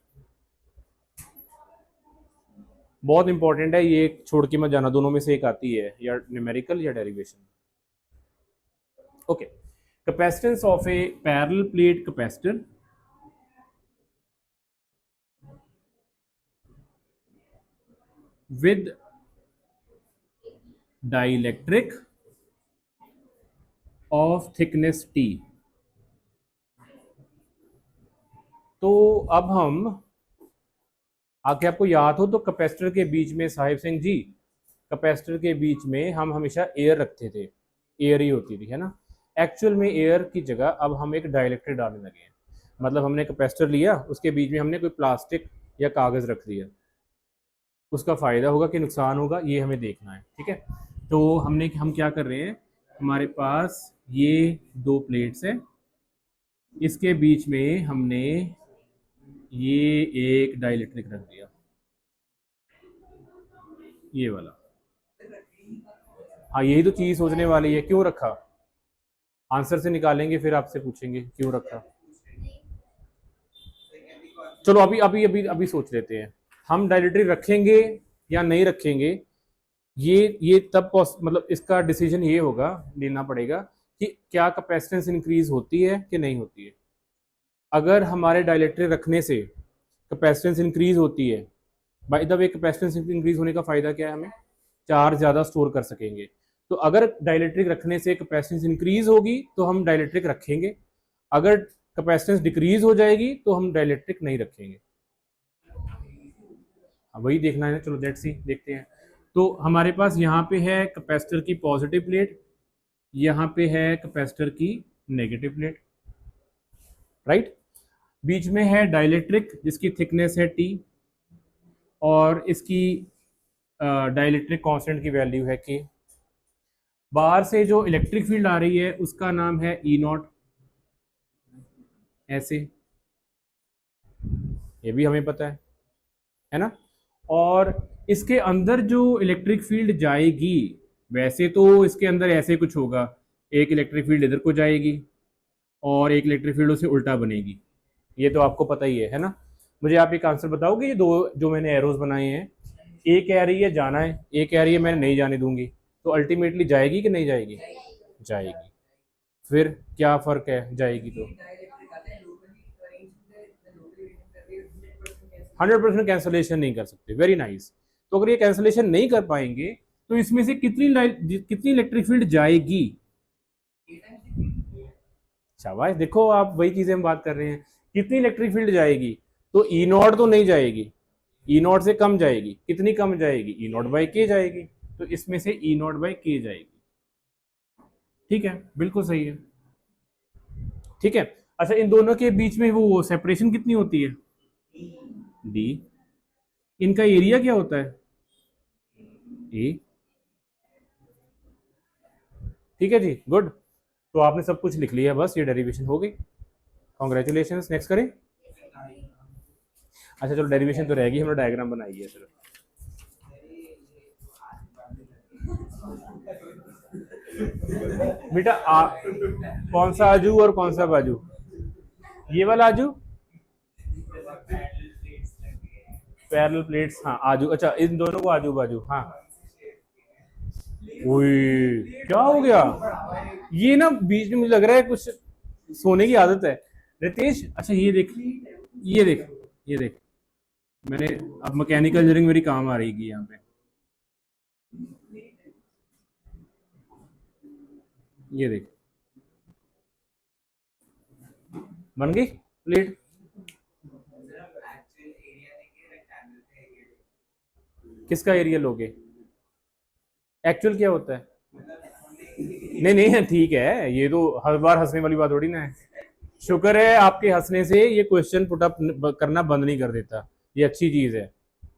Speaker 1: बहुत इंपॉर्टेंट है ये, छोड़ के मत जाना, दोनों में से एक आती है, या न्यूमेरिकल या derivation. Okay, capacitance of A parallel plate capacitor with dielectric of thickness T। तो अब हम आगे आपको याद हो तो कैपेसिटर के बीच में, साहिब सिंह जी, कैपेसिटर के बीच में हम हमेशा एयर रखते थे, एयर ही होती थी, है ना। एक्चुअल में एयर की जगह अब हम एक डाइलेक्ट्रिक डालने लगे हैं, मतलब हमने कैपेसिटर लिया, उसके बीच में हमने कोई प्लास्टिक या कागज़ रख दिया, उसका फ़ायदा होगा कि नुकसान होगा, ये हमें देखना है। ठीक है, तो हम क्या कर रहे हैं, हमारे पास ये दो प्लेट्स हैं, इसके बीच में हमने ये एक डाइलेक्ट्रिक रख दिया, ये वाला। हाँ यही तो चीज़ सोचने वाली है, क्यों रखा, आंसर से निकालेंगे फिर आपसे पूछेंगे क्यों रखा। चलो अभी अभी अभी अभी सोच लेते हैं, हम डाइलेक्ट्रिक रखेंगे या नहीं रखेंगे, ये तब मतलब इसका डिसीजन ये होगा, लेना पड़ेगा कि क्या कैपेसिटेंस इंक्रीज होती है कि नहीं होती है। अगर हमारे डाइलेक्ट्रिक रखने से कैपेसिटेंस इंक्रीज होती है, bye the way capacitance increase होने का फ़ायदा क्या है, हमें चार्ज ज़्यादा स्टोर कर सकेंगे। तो अगर डाइलेक्ट्रिक रखने से कैपेसिटेंस इंक्रीज होगी तो हम डाइलेक्ट्रिक रखेंगे, अगर कैपेसिटेंस डिक्रीज हो जाएगी तो हम डाइलेक्ट्रिक नहीं रखेंगे। वही देखना है ना, चलो लेट्स सी, देखते हैं। तो हमारे पास यहाँ पे है कैपेसिटर की पॉजिटिव प्लेट, यहाँ पे है कैपेसिटर की नेगेटिव प्लेट, राइट। बीच में है डाइलेक्ट्रिक जिसकी थिकनेस है T, और इसकी डाइलेक्ट्रिक कांस्टेंट की वैल्यू है K। बाहर से जो इलेक्ट्रिक फील्ड आ रही है उसका नाम है E0, ऐसे, ये भी हमें पता है ना। और इसके अंदर जो इलेक्ट्रिक फील्ड जाएगी, वैसे तो इसके अंदर ऐसे कुछ होगा, एक इलेक्ट्रिक फील्ड इधर को जाएगी और एक इलेक्ट्रिक फील्ड उसे उल्टा बनेगी, ये तो आपको पता ही है ना। मुझे आप एक आंसर बताओगे, ये दो जो मैंने एरोज बनाए हैं, ए कह रही है जाना है, ए कह रही है मैं नहीं जाने दूंगी, तो अल्टीमेटली जाएगी कि नहीं जाएगी? जाएगी। फिर क्या फ़र्क है जाएगी तो? 100% कैंसलेशन नहीं कर सकते, वेरी नाइस। तो अगर ये कैंसलेशन नहीं कर पाएंगे तो इसमें से कितनी इलेक्ट्रिक फील्ड जाएगी? शाबाश, देखो आप वही चीजें हम बात कर रहे हैं। कितनी इलेक्ट्रिक फील्ड जाएगी, तो ई नॉट तो नहीं जाएगी, ई नॉट से कम जाएगी। कितनी कम जाएगी, ई नॉट बाई के जाएगी। तो इसमें से ई नॉट बाई के जाएगी। ठीक है, बिल्कुल सही है। ठीक है, अच्छा इन दोनों के बीच में वो सेपरेशन कितनी होती है, डी। इनका एरिया क्या होता है, ए। ठीक है जी, गुड। तो आपने सब कुछ लिख लिया, बस ये डेरिवेशन हो गई। कॉन्ग्रेचुलेशन। नेक्स्ट करें। अच्छा चलो, डेरिवेशन तो रहेगी, हमने डायग्राम बनाई है सिर्फ। बेटा कौन सा आजू और कौन सा बाजू, ये वाला आजू, पैरेलल प्लेट्स, हाँ आजू। अच्छा इन दोनों को आजू बाजू, हाँ। ओए क्या हो गया, ये ना बीच में मुझे लग रहा है कुछ सोने की आदत है रितेश। अच्छा ये देख, ये देख, ये देख, मैंने अब मैकेनिकल इंजीनियरिंग मेरी काम आ रही है यहाँ पे। ये देख, बन गई प्लेट। किसका एरिया लोगे, एक्चुअल क्या होता है, नहीं नहीं ठीक है, ये तो हर बार हंसने वाली बात थोड़ी ना है। शुक्र है आपके हंसने से ये क्वेश्चन पुट अप करना बंद नहीं कर देता, ये अच्छी चीज है।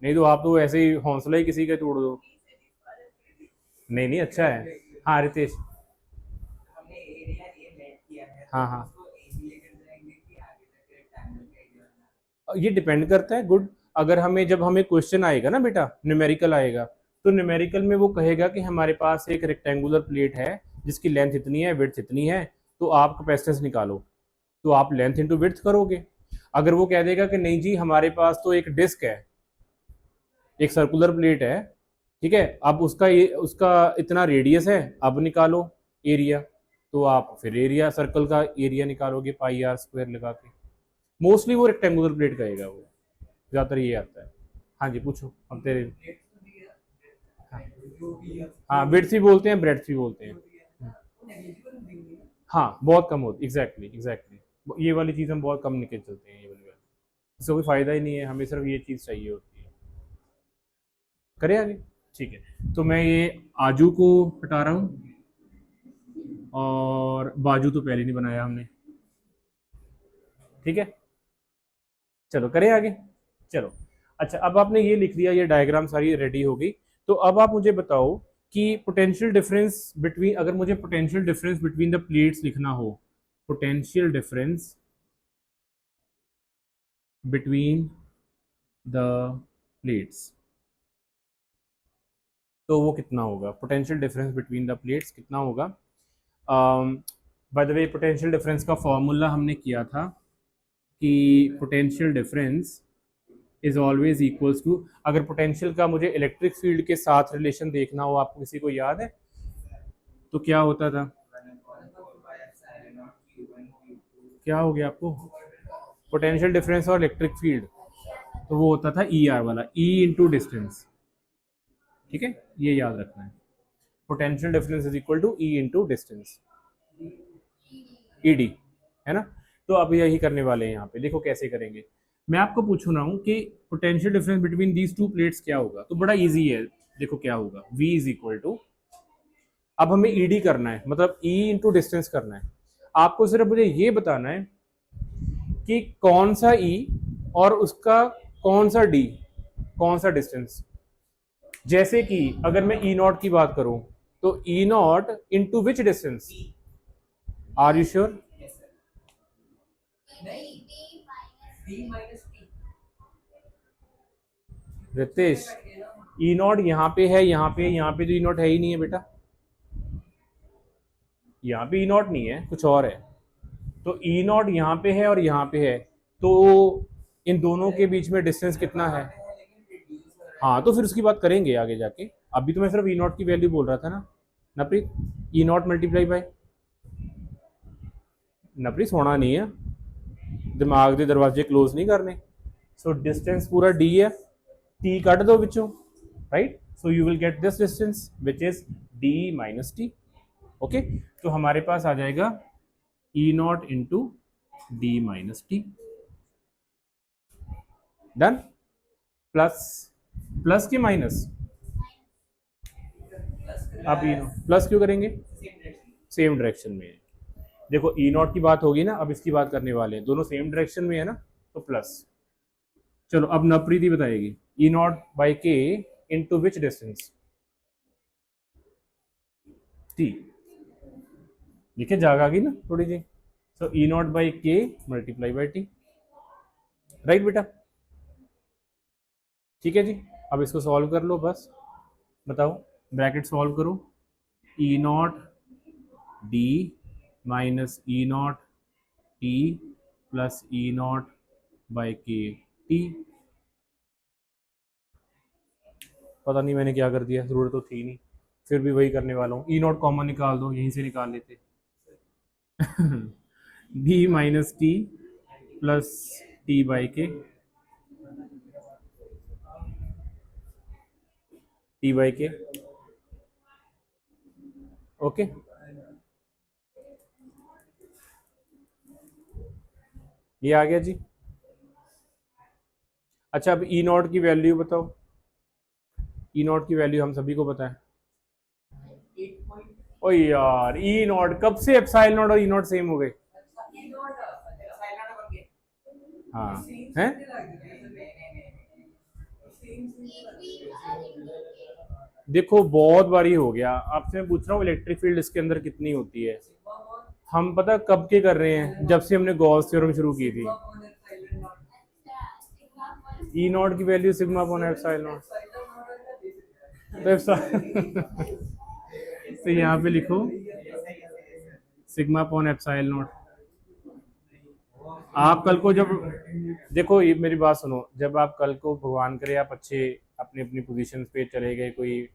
Speaker 1: नहीं तो आप तो ऐसे ही हौसला ही किसी का तोड़ दो। नहीं नहीं अच्छा है। हाँ रितेश, हाँ हाँ, ये डिपेंड करता है, गुड। अगर हमें जब हमें क्वेश्चन आएगा ना बेटा, न्यूमेरिकल आएगा, तो न्यूमेरिकल में वो कहेगा कि हमारे पास एक रेक्टेंगुलर प्लेट है जिसकी लेंथ इतनी है, विड्थ इतनी है, तो आप कैपेसिटेंस निकालो। तो आप लेंथ इंटू विड्थ करोगे। अगर वो कह देगा कि नहीं जी हमारे पास तो एक डिस्क है, एक सर्कुलर प्लेट है, ठीक है, अब उसका इतना रेडियस है, अब निकालो एरिया। तो आप फिर एरिया, सर्कल का एरिया निकालोगे पाई आर स्क्वायर लगा के। मोस्टली वो रेक्टेंगुलर प्लेट कहेगा वो, ज़्यादातर ये आता है। हाँ जी पूछो अब तेरे। हाँ हाँ, विड्थ भी बोलते हैं, ब्रेड्थ भी बोलते हैं। हाँ बहुत कम होती, एग्जैक्टली एग्जैक्टली, ये वाली चीज़ हम बहुत कम निकल चलते हैं, ये वाली, इससे कोई फ़ायदा ही नहीं है, हमें सिर्फ ये चीज़ चाहिए होती है। करें आगे, ठीक है। तो मैं ये आजू को हटा रहा हूँ, और बाजू तो पहले नहीं बनाया हमने। ठीक है, चलो करें आगे। चलो, अच्छा अब आपने ये लिख दिया, ये डायग्राम सारी रेडी हो गई। तो अब आप मुझे बताओ कि पोटेंशियल डिफरेंस बिटवीन, अगर मुझे potential difference between the plates लिखना हो, potential difference between the plates, तो वो कितना होगा, potential difference between the plates कितना होगा। By the way potential difference का फॉर्मूला हमने किया था कि potential difference is always equals to, अगर पोटेंशियल का मुझे इलेक्ट्रिक फील्ड के साथ रिलेशन देखना हो, आपको किसी को याद है, तो क्या होता था, क्या हो गया आपको, पोटेंशियल डिफरेंस और इलेक्ट्रिक फील्ड, तो वो होता था ई आर वाला, ई इंटू डिस्टेंस। ठीक है, ये याद रखना है, potential difference is equal to E into distance, E D, है ना। तो अब यही करने वाले हैं यहाँ पे, देखो कैसे करेंगे। मैं आपको पूछ रहा हूँ कि potential difference between these two plates क्या होगा, तो बड़ा इजी है, देखो क्या होगा, v इज इक्वल टू, अब हमें ईडी करना है, मतलब ई इंटू डिस्टेंस करना है। आपको सिर्फ मुझे ये बताना है कि कौन सा ई और उसका कौन सा डी, कौन सा डिस्टेंस। जैसे कि अगर मैं ई नॉट की बात करूं, तो E naught into which distance, are you sure, Ritesh, E naught यहाँ पे है, यहाँ पे, यहाँ पे तो ई नॉट है ही नहीं है बेटा, यहाँ पे ई नॉट नहीं है, कुछ और है। तो ई नॉट यहाँ पे है और यहाँ पे है, तो इन दोनों के बीच में डिस्टेंस कितना है। हाँ तो फिर उसकी बात करेंगे आगे जाके, अभी तो मैं सिर्फ ई नॉट की वैल्यू बोल रहा था ना Napreet, E naught multiply by, Napreet सोना नहीं है, दिमाग के दरवाजे क्लोज नहीं करने। सो डिस्टेंस पूरा डी है, टी कट दो बिचों, right, so you will get this distance which is D minus T. Okay, तो हमारे पास आ जाएगा E naught into D minus T. Done. Plus plus की माइनस, आप ई नॉट प्लस क्यों करेंगे, सेम डायरेक्शन में है। देखो ई नॉट की बात होगी ना, अब इसकी बात करने वाले हैं, दोनों सेम डायरेक्शन में है ना, तो प्लस। चलो अब नवप्रीति बताएगी, ई नॉट बाई के इंटू विच डिस्टेंस, टी। देखिए जाग आ गई ना थोड़ी जी। सो ई नॉट बाई के मल्टीप्लाई बाई टी, राइट बेटा। ठीक है जी, अब इसको सॉल्व कर लो बस। बताओ, ब्रैकेट सॉल्व करो, E naught D minus E naught T plus E naught by K T. पता नहीं मैंने क्या कर दिया, जरूरत तो थी नहीं, फिर भी वही करने वाला हूँ। ई नॉट कॉमन निकाल दो, यहीं से निकाल लेते। D minus T plus T by K, T by के। ओके, ये आ गया जी। अच्छा अब ई नॉट की वैल्यू बताओ, ई नॉट की वैल्यू हम सभी को पता है। ओ यार, ई नॉट कब से एप्सिलॉन नॉट और ई नॉट सेम हो गए? हाँ हैं, देखो बहुत बारी हो गया आपसे, मैं पूछ रहा हूँ इलेक्ट्रिक फील्ड इसके अंदर कितनी होती है। हम पता कब के कर रहे हैं, जब से हमने गॉस थ्योरम शुरू की थी। ई नॉट की value sigma upon epsilon not, तो यहाँ पे लिखो सिग्मा अपॉन एप्सिलॉन नॉट। आप कल को जब, देखो ये मेरी बात सुनो, जब आप कल को भगवान करे आप अच्छे अपनी अपनी पोजीशन पे चले गए, कोई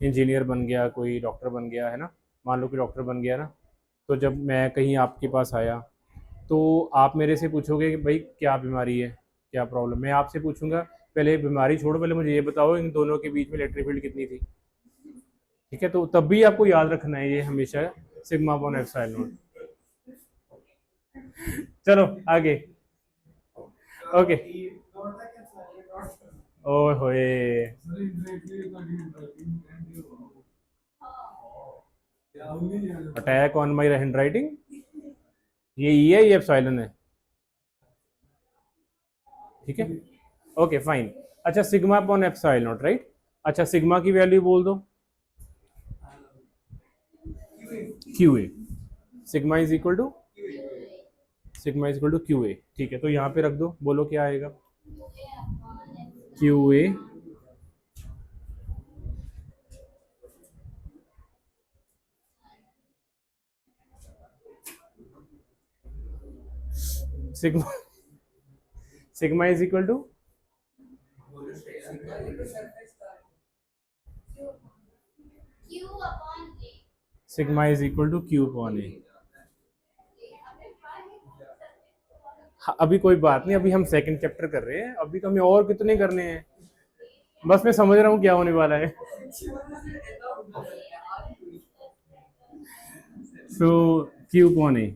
Speaker 1: इंजीनियर बन गया, कोई डॉक्टर बन गया है ना, मान लो कि डॉक्टर बन गया ना, तो जब मैं कहीं आपके पास आया तो आप मेरे से पूछोगे कि भाई क्या बीमारी है, क्या प्रॉब्लम। मैं आपसे पूछूंगा पहले बीमारी छोड़ो, पहले मुझे ये बताओ इन दोनों के बीच में इलेक्ट्रिक फील्ड कितनी थी। ठीक है, तो तब भी आपको याद रखना है ये हमेशा सिग्मा अपॉन एप्सिलॉन नॉट। चलो आगे। ओके, ओए होए, attack on my handwriting, ये ई है, ये एप्सिलॉन है। ठीक है, ओके फाइन। अच्छा sigma upon epsilon not, right. अच्छा सिग्मा की वैल्यू बोल दो, Q A, sigma is equal to, sigma is equal to Q A. ठीक है, तो यहाँ पे रख दो, बोलो क्या आएगा, Q A sigma, sigma is equal to, sigma is equal to Q upon A. अभी कोई बात नहीं, अभी हम सेकंड चैप्टर कर रहे हैं, अभी तो हमें और कितने करने हैं, बस मैं समझ रहा हूँ क्या होने वाला है। सो क्यू अपॉन ए,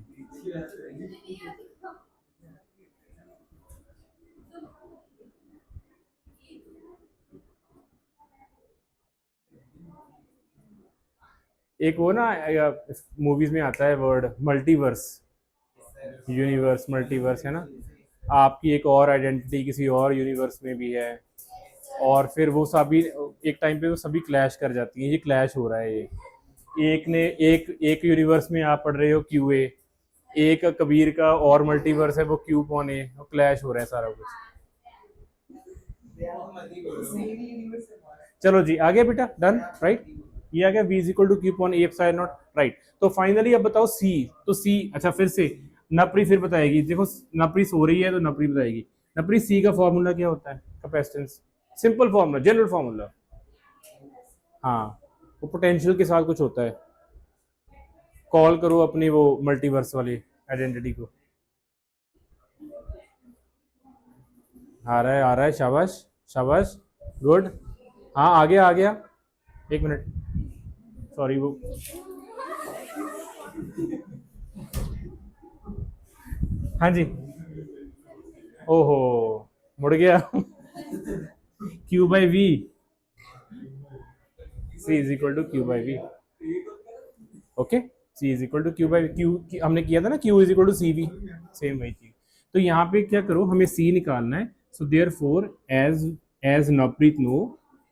Speaker 1: एक वो ना मूवीज में आता है वर्ड मल्टीवर्स, यूनिवर्स मल्टीवर्स है ना, आपकी एक और आइडेंटिटी किसी और यूनिवर्स में भी है, और फिर वो सभी एक टाइम पे वो सभी क्लैश कर जाती हैं, ये क्लैश हो रहा है। ये एक ने एक यूनिवर्स में आप पढ़ रहे हो क्यू ए, एक कबीर का और मल्टीवर्स है वो क्यू पॉन ए, वो क्लैश हो रहा है सारा कुछ। चलो जी आ गया बेटा, डन राइट। ये आ गया v is equal to Q upon A epsilon not, right. तो फाइनली अब बताओ c, तो c, अच्छा फिर से नपरी फिर बताएगी, देखो नपरी सो रही है तो नपरी बताएगी। नपरी c का फॉर्मूला क्या होता है, capacitance, simple formula, general formula. हाँ, वो पोटेंशियल के साथ कुछ होता है। कॉल करो अपनी वो मल्टीवर्स वाली आइडेंटिटी को। आ रहा है, शाबाश शाबाश, गुड। हाँ आ गया, एक मिनट, सॉरी वो हाँ जी, ओहो, मुड़ गया। Q by V, C is equal to Q by V. Okay, C is equal to Q by Q, हमने किया था ना, Q is equal to C V, same वही चीज। तो यहाँ पे क्या करो, हमें सी निकालना है। So therefore as as Navpreet know,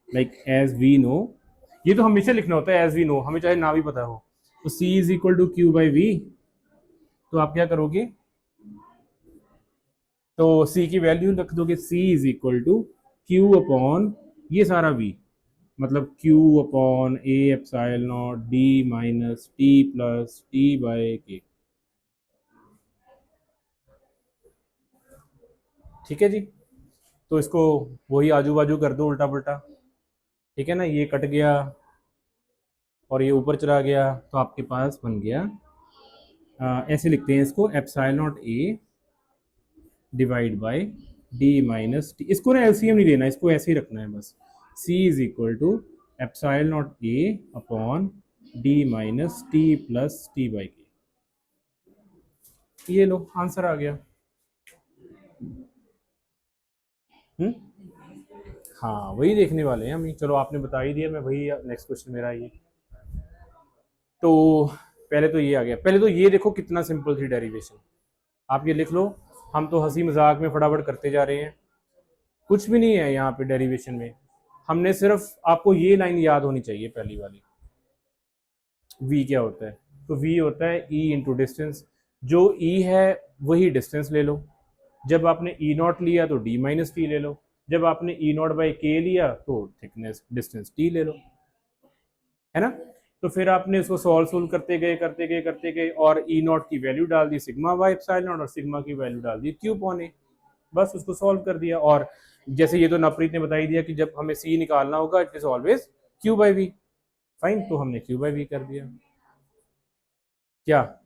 Speaker 1: like as we know, ये तो हमेशा लिखना होता है एज वी नो, हमें चाहे ना भी पता हो। तो C is equal to Q by V, तो आप क्या करोगे, तो सी की वैल्यू रख दोगे, C is equal to Q upon ये सारा वी, मतलब Q upon A epsilon naught D minus T plus T by K. ठीक है जी, तो इसको वही आजू बाजू कर दो उल्टा पुल्टा। ठीक है ना, ये कट गया और ये ऊपर चला गया, तो आपके पास बन गया, ऐसे लिखते हैं इसको, epsilon naught A divide by D minus T. इसको ना एलसीएम नहीं लेना, इसको ऐसे ही रखना है बस। C is equal to epsilon naught A upon D minus T plus T by K. ये लो आंसर आ गया। हाँ वही देखने वाले हैं हम। चलो आपने बता ही दिया, मैं वही नेक्स्ट क्वेश्चन मेरा ये। तो पहले तो ये आ गया, पहले तो ये देखो कितना सिंपल थी डेरिवेशन, आप ये लिख लो। हम तो हंसी मजाक में फटाफट करते जा रहे हैं, कुछ भी नहीं है यहाँ पे डेरिवेशन में। हमने सिर्फ, आपको ये लाइन याद होनी चाहिए पहली वाली, v क्या होता है, तो v होता है e इंटू डिस्टेंस। जो e है वही डिस्टेंस ले लो, जब आपने ई नॉट लिया तो डी माइनस टी ले लो, जब आपने ई नॉट बाई के लिया तो थिकनेस डिस्टेंस टी ले लो, है ना। तो फिर आपने इसको सॉल्व करते गए करते गए करते गए, और ई नॉट की वैल्यू डाल दी सिग्मा बाई एप्सिलॉन नॉट, और सिग्मा की वैल्यू डाल दी क्यू अपॉन ए, बस उसको सॉल्व कर दिया। और जैसे ये तो नवप्रीत ने बता ही दिया कि जब हमें सी निकालना होगा it is always Q by V, fine, तो हमने क्यू बाई वी कर दिया। क्या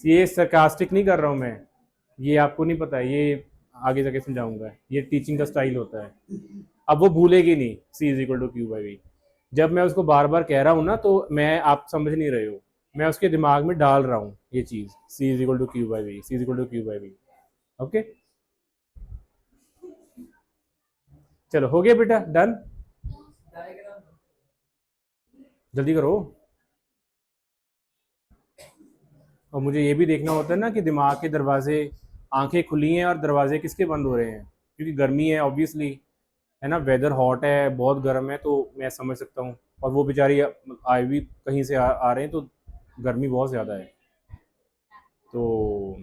Speaker 1: ये सरकास्टिक नहीं कर रहा हूँ मैं, ये आपको नहीं पता है, ये आगे जाके समझाऊंगा, ये टीचिंग का स्टाइल होता है। अब वो भूलेगी नहीं C is equal to Q by V, जब मैं उसको बार बार कह रहा हूँ ना, तो मैं, आप समझ नहीं रहे हो, मैं उसके दिमाग में डाल रहा हूँ ये चीज, C is equal to Q by V, C is equal to Q by V. Okay, चलो हो गया बेटा, डन, जल्दी करो। और मुझे ये भी देखना होता है ना कि दिमाग के दरवाजे, आंखें खुली हैं और दरवाजे किसके बंद हो रहे हैं, क्योंकि गर्मी है ऑब्वियसली, है ना, वेदर हॉट है, बहुत गर्म है, तो मैं समझ सकता हूँ। और वो बेचारी आए भी कहीं से आ रहे हैं, तो गर्मी बहुत ज़्यादा है, तो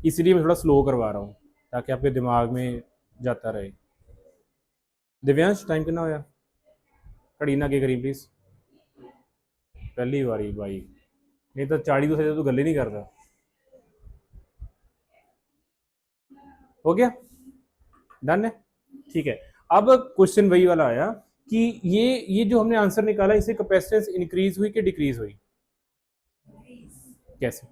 Speaker 1: इसलिए मैं थोड़ा स्लो करवा रहा हूँ ताकि आपके दिमाग में जाता रहे। दिव्यांश टाइम कितना होया, घड़ी ना के करी प्लीज़, पहली बारी भाई, नहीं तो चाड़ी तो सजे तो गल ही नहीं करता। हो गया, डन है, ठीक है। अब क्वेश्चन वही वाला आया कि ये जो हमने आंसर निकाला, इससे कैपेसिटेंस इंक्रीज हुई कि डिक्रीज हुई, कैसे?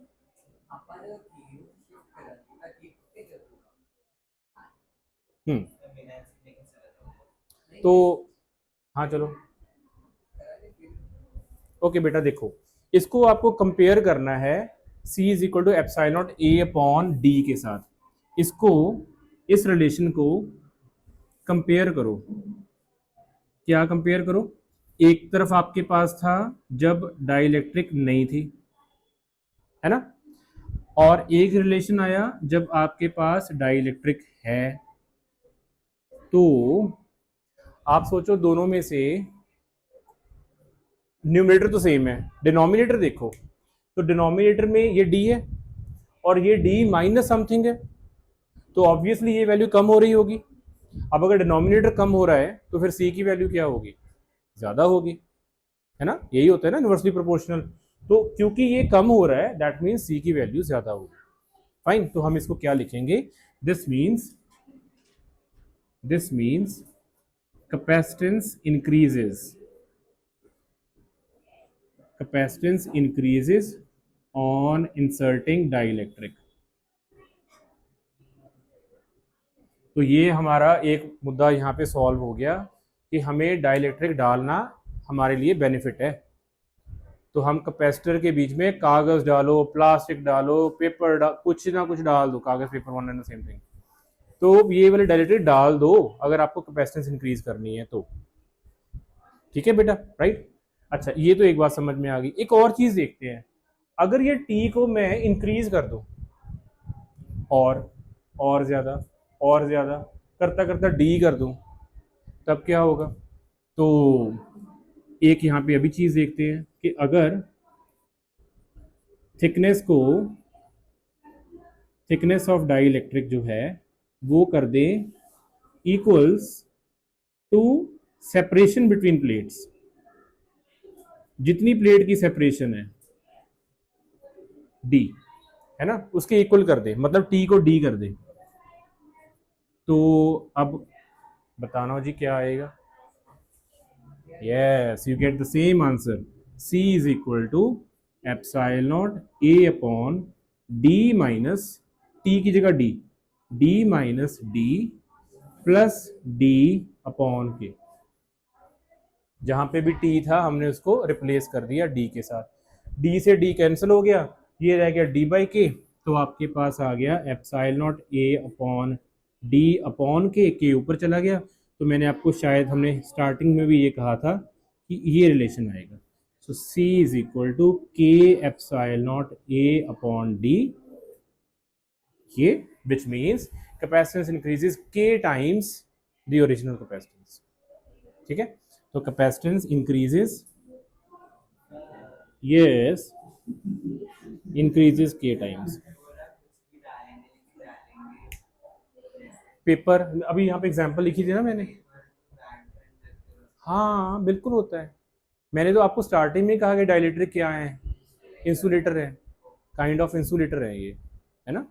Speaker 1: हम्म, तो हाँ चलो, ओके बेटा देखो, इसको आपको कंपेयर करना है c is equal to epsilon not A upon D के साथ। इसको, इस रिलेशन को कंपेयर करो। क्या कंपेयर करो, एक तरफ आपके पास था जब डाइलेक्ट्रिक नहीं थी, है ना, और एक रिलेशन आया जब आपके पास डाइलेक्ट्रिक है। तो आप सोचो दोनों में से, न्यूमरेटर तो सेम है, डिनोमिनेटर देखो, तो डिनोमिनेटर में ये डी है और ये डी माइनस समथिंग है, तो ऑब्वियसली ये वैल्यू कम हो रही होगी। अब अगर डिनोमिनेटर कम हो रहा है तो फिर सी की वैल्यू क्या होगी, ज्यादा होगी, है ना, यही होता है ना इनवर्सली प्रोपोर्शनल। तो क्योंकि ये कम हो रहा है दैट मीन्स सी की वैल्यू ज्यादा होगी, फाइन। तो हम इसको क्या लिखेंगे, this means capacitance increases on inserting dielectric। तो ये हमारा एक मुद्दा यहाँ पे सॉल्व हो गया कि हमें डाइलेक्ट्रिक डालना हमारे लिए बेनिफिट है। तो हम कैपेसिटर के बीच में कागज डालो, प्लास्टिक डालो, पेपर कुछ ना कुछ डाल दो, कागज paper one and same thing, तो ये वाले डायलेक्ट्रिक डाल दो अगर आपको कैपेसिटेंस इंक्रीज करनी है तो। ठीक है बेटा, राइट। अच्छा, ये तो एक बात समझ में आ गई। एक और चीज देखते हैं, अगर ये टी को मैं इंक्रीज कर दूं और ज्यादा करता करता डी कर दूं, तब क्या होगा? तो एक यहाँ पे अभी चीज देखते हैं कि अगर थिकनेस ऑफ डाई इलेक्ट्रिक जो है वो कर दें equals to separation between plates, जितनी प्लेट की सेपरेशन है डी, है ना, उसके इक्वल कर दे, मतलब टी को डी कर दे, तो अब बताना जी क्या आएगा? Yes, you get the same answer, C is equal to epsilon not A upon D minus T की जगह D minus D plus D upon K. जहां पे भी टी था हमने उसको रिप्लेस कर दिया डी के साथ, डी से डी कैंसिल हो गया, ये रह गया डी बाई के, तो आपके पास आ गया epsilon naught A upon D upon के ऊपर चला गया। तो मैंने आपको शायद हमने स्टार्टिंग में भी ये कहा था कि ये रिलेशन आएगा। सो सी इज इक्वल टू के epsilon naught A upon D, ये विच मीन्स कैपेसिटेंस इंक्रीजेस के टाइम्स द ओरिजिनल कैपेसिटेंस। ठीक है, तो कैपेसिटेंस इंक्रीजेस, यस, इंक्रीजेस के टाइम्स। पेपर अभी यहाँ पे एग्जांपल लिखी थी ना मैंने, हाँ बिल्कुल होता है। मैंने तो आपको स्टार्टिंग में कहा कि डाइलेक्ट्रिक क्या है, इंसुलेटर है, काइंड ऑफ इंसुलेटर है ये, है ना।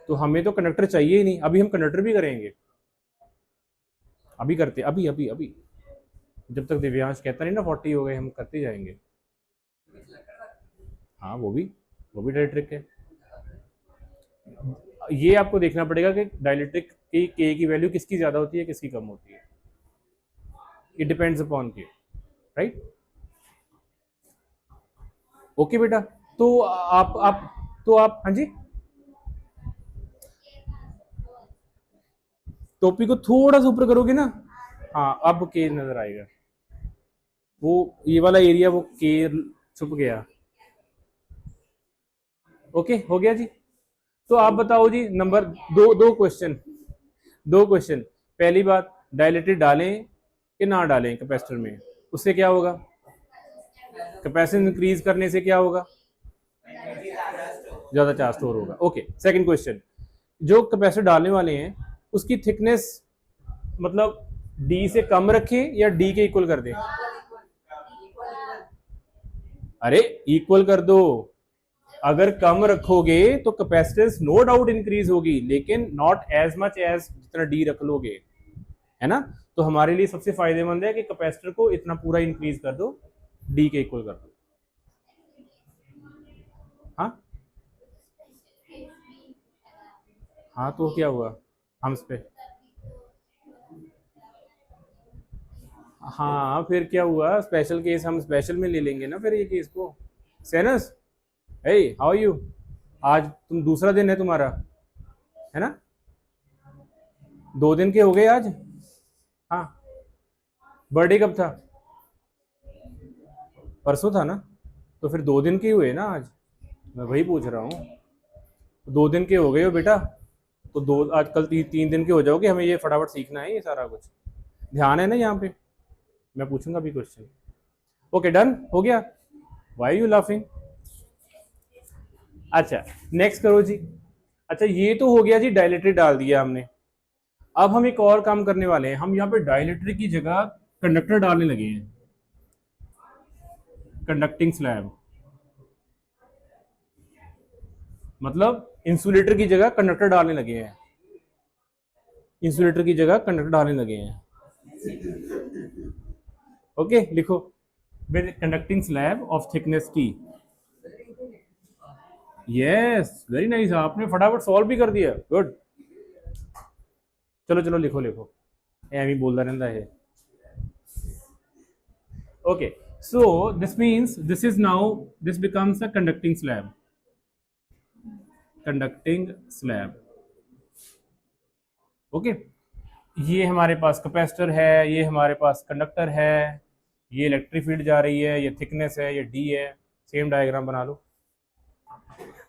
Speaker 1: तो हमें तो कंडक्टर चाहिए ही नहीं, अभी हम कंडक्टर भी करेंगे, अभी करते, अभी अभी अभी जब तक दिव्यांश कहता नहीं ना 40 हो गए, हम करते जाएंगे। हाँ वो भी डाइलेक्ट्रिक है। ये आपको देखना पड़ेगा कि डाइलेक्ट्रिक की के की वैल्यू किसकी ज्यादा होती है, किसकी कम होती है, इट डिपेंड्स अपॉन के, राइट। ओके बेटा, तो आप हाँ जी, टोपी को थोड़ा सा ऊपर करोगे ना, हाँ अब के नजर आएगा, वो ये वाला एरिया वो के छुप गया। ओके हो गया जी। तो आप बताओ जी, नंबर दो क्वेश्चन। पहली बात, डायलेक्ट्रिक डालें कि ना डालें कैपेसिटर में, उससे क्या होगा? कैपेसिटेंस इंक्रीज करने से क्या होगा? ज्यादा चार्ज स्टोर होगा। ओके, सेकंड क्वेश्चन, जो कैपेसिटर डालने वाले हैं उसकी थिकनेस मतलब डी से कम रखें या डी के इक्वल कर दें? अरे इक्वल कर दो, अगर कम रखोगे तो कैपेसिटेंस नो डाउट इंक्रीज होगी, लेकिन नॉट एज मच एज जितना डी रख लोगे, है ना। तो हमारे लिए सबसे फायदेमंद है कि कैपेसिटर को इतना पूरा इंक्रीज कर दो, डी के इक्वल कर दो। हाँ हाँ, तो क्या हुआ हम इस पे, हाँ फिर क्या हुआ, स्पेशल केस हम स्पेशल में ले लेंगे ना फिर ये केस को। सेनस, हे हाउ यू, आज तुम दूसरा दिन है तुम्हारा, है ना, 2 दिन के हो गए आज। हाँ, बर्थडे कब था? परसों था ना, तो फिर 2 दिन के हुए ना आज, मैं वही पूछ रहा हूँ। 2 दिन के हो गए हो बेटा, तो दो आज कल 3 दिन के हो जाओगे, हमें ये फटाफट सीखना है, ये सारा कुछ ध्यान है ना यहाँ पे, मैं पूछूंगा अभी क्वेश्चन। ओके डन हो गया, वाई यू लाफिंग? अच्छा नेक्स्ट करो जी। अच्छा ये तो हो गया जी, डायलेक्ट्रिक डाल दिया हमने। अब हम एक और काम करने वाले हैं, हम यहाँ पे डायलेक्ट्रिक की जगह कंडक्टर डालने लगे हैं, कंडक्टिंग स्लैब, मतलब इंसुलेटर की जगह कंडक्टर डालने लगे हैं, इंसुलेटर की जगह कंडक्टर डालने लगे हैं। ओके लिखो, with conducting slab of thickness T. Yes very nice, आपने फटाफट सॉल्व भी कर दिया, गुड। चलो चलो लिखो लिखो, एम ही बोलता रहता है। Okay, So this means this is now, this becomes a conducting slab. Conducting slab, okay. ये हमारे पास कैपेसिटर है, ये हमारे पास कंडक्टर है, ये इलेक्ट्रिक फील्ड जा रही है, ये थिकनेस है, ये डी है, सेम डायग्राम बना लो।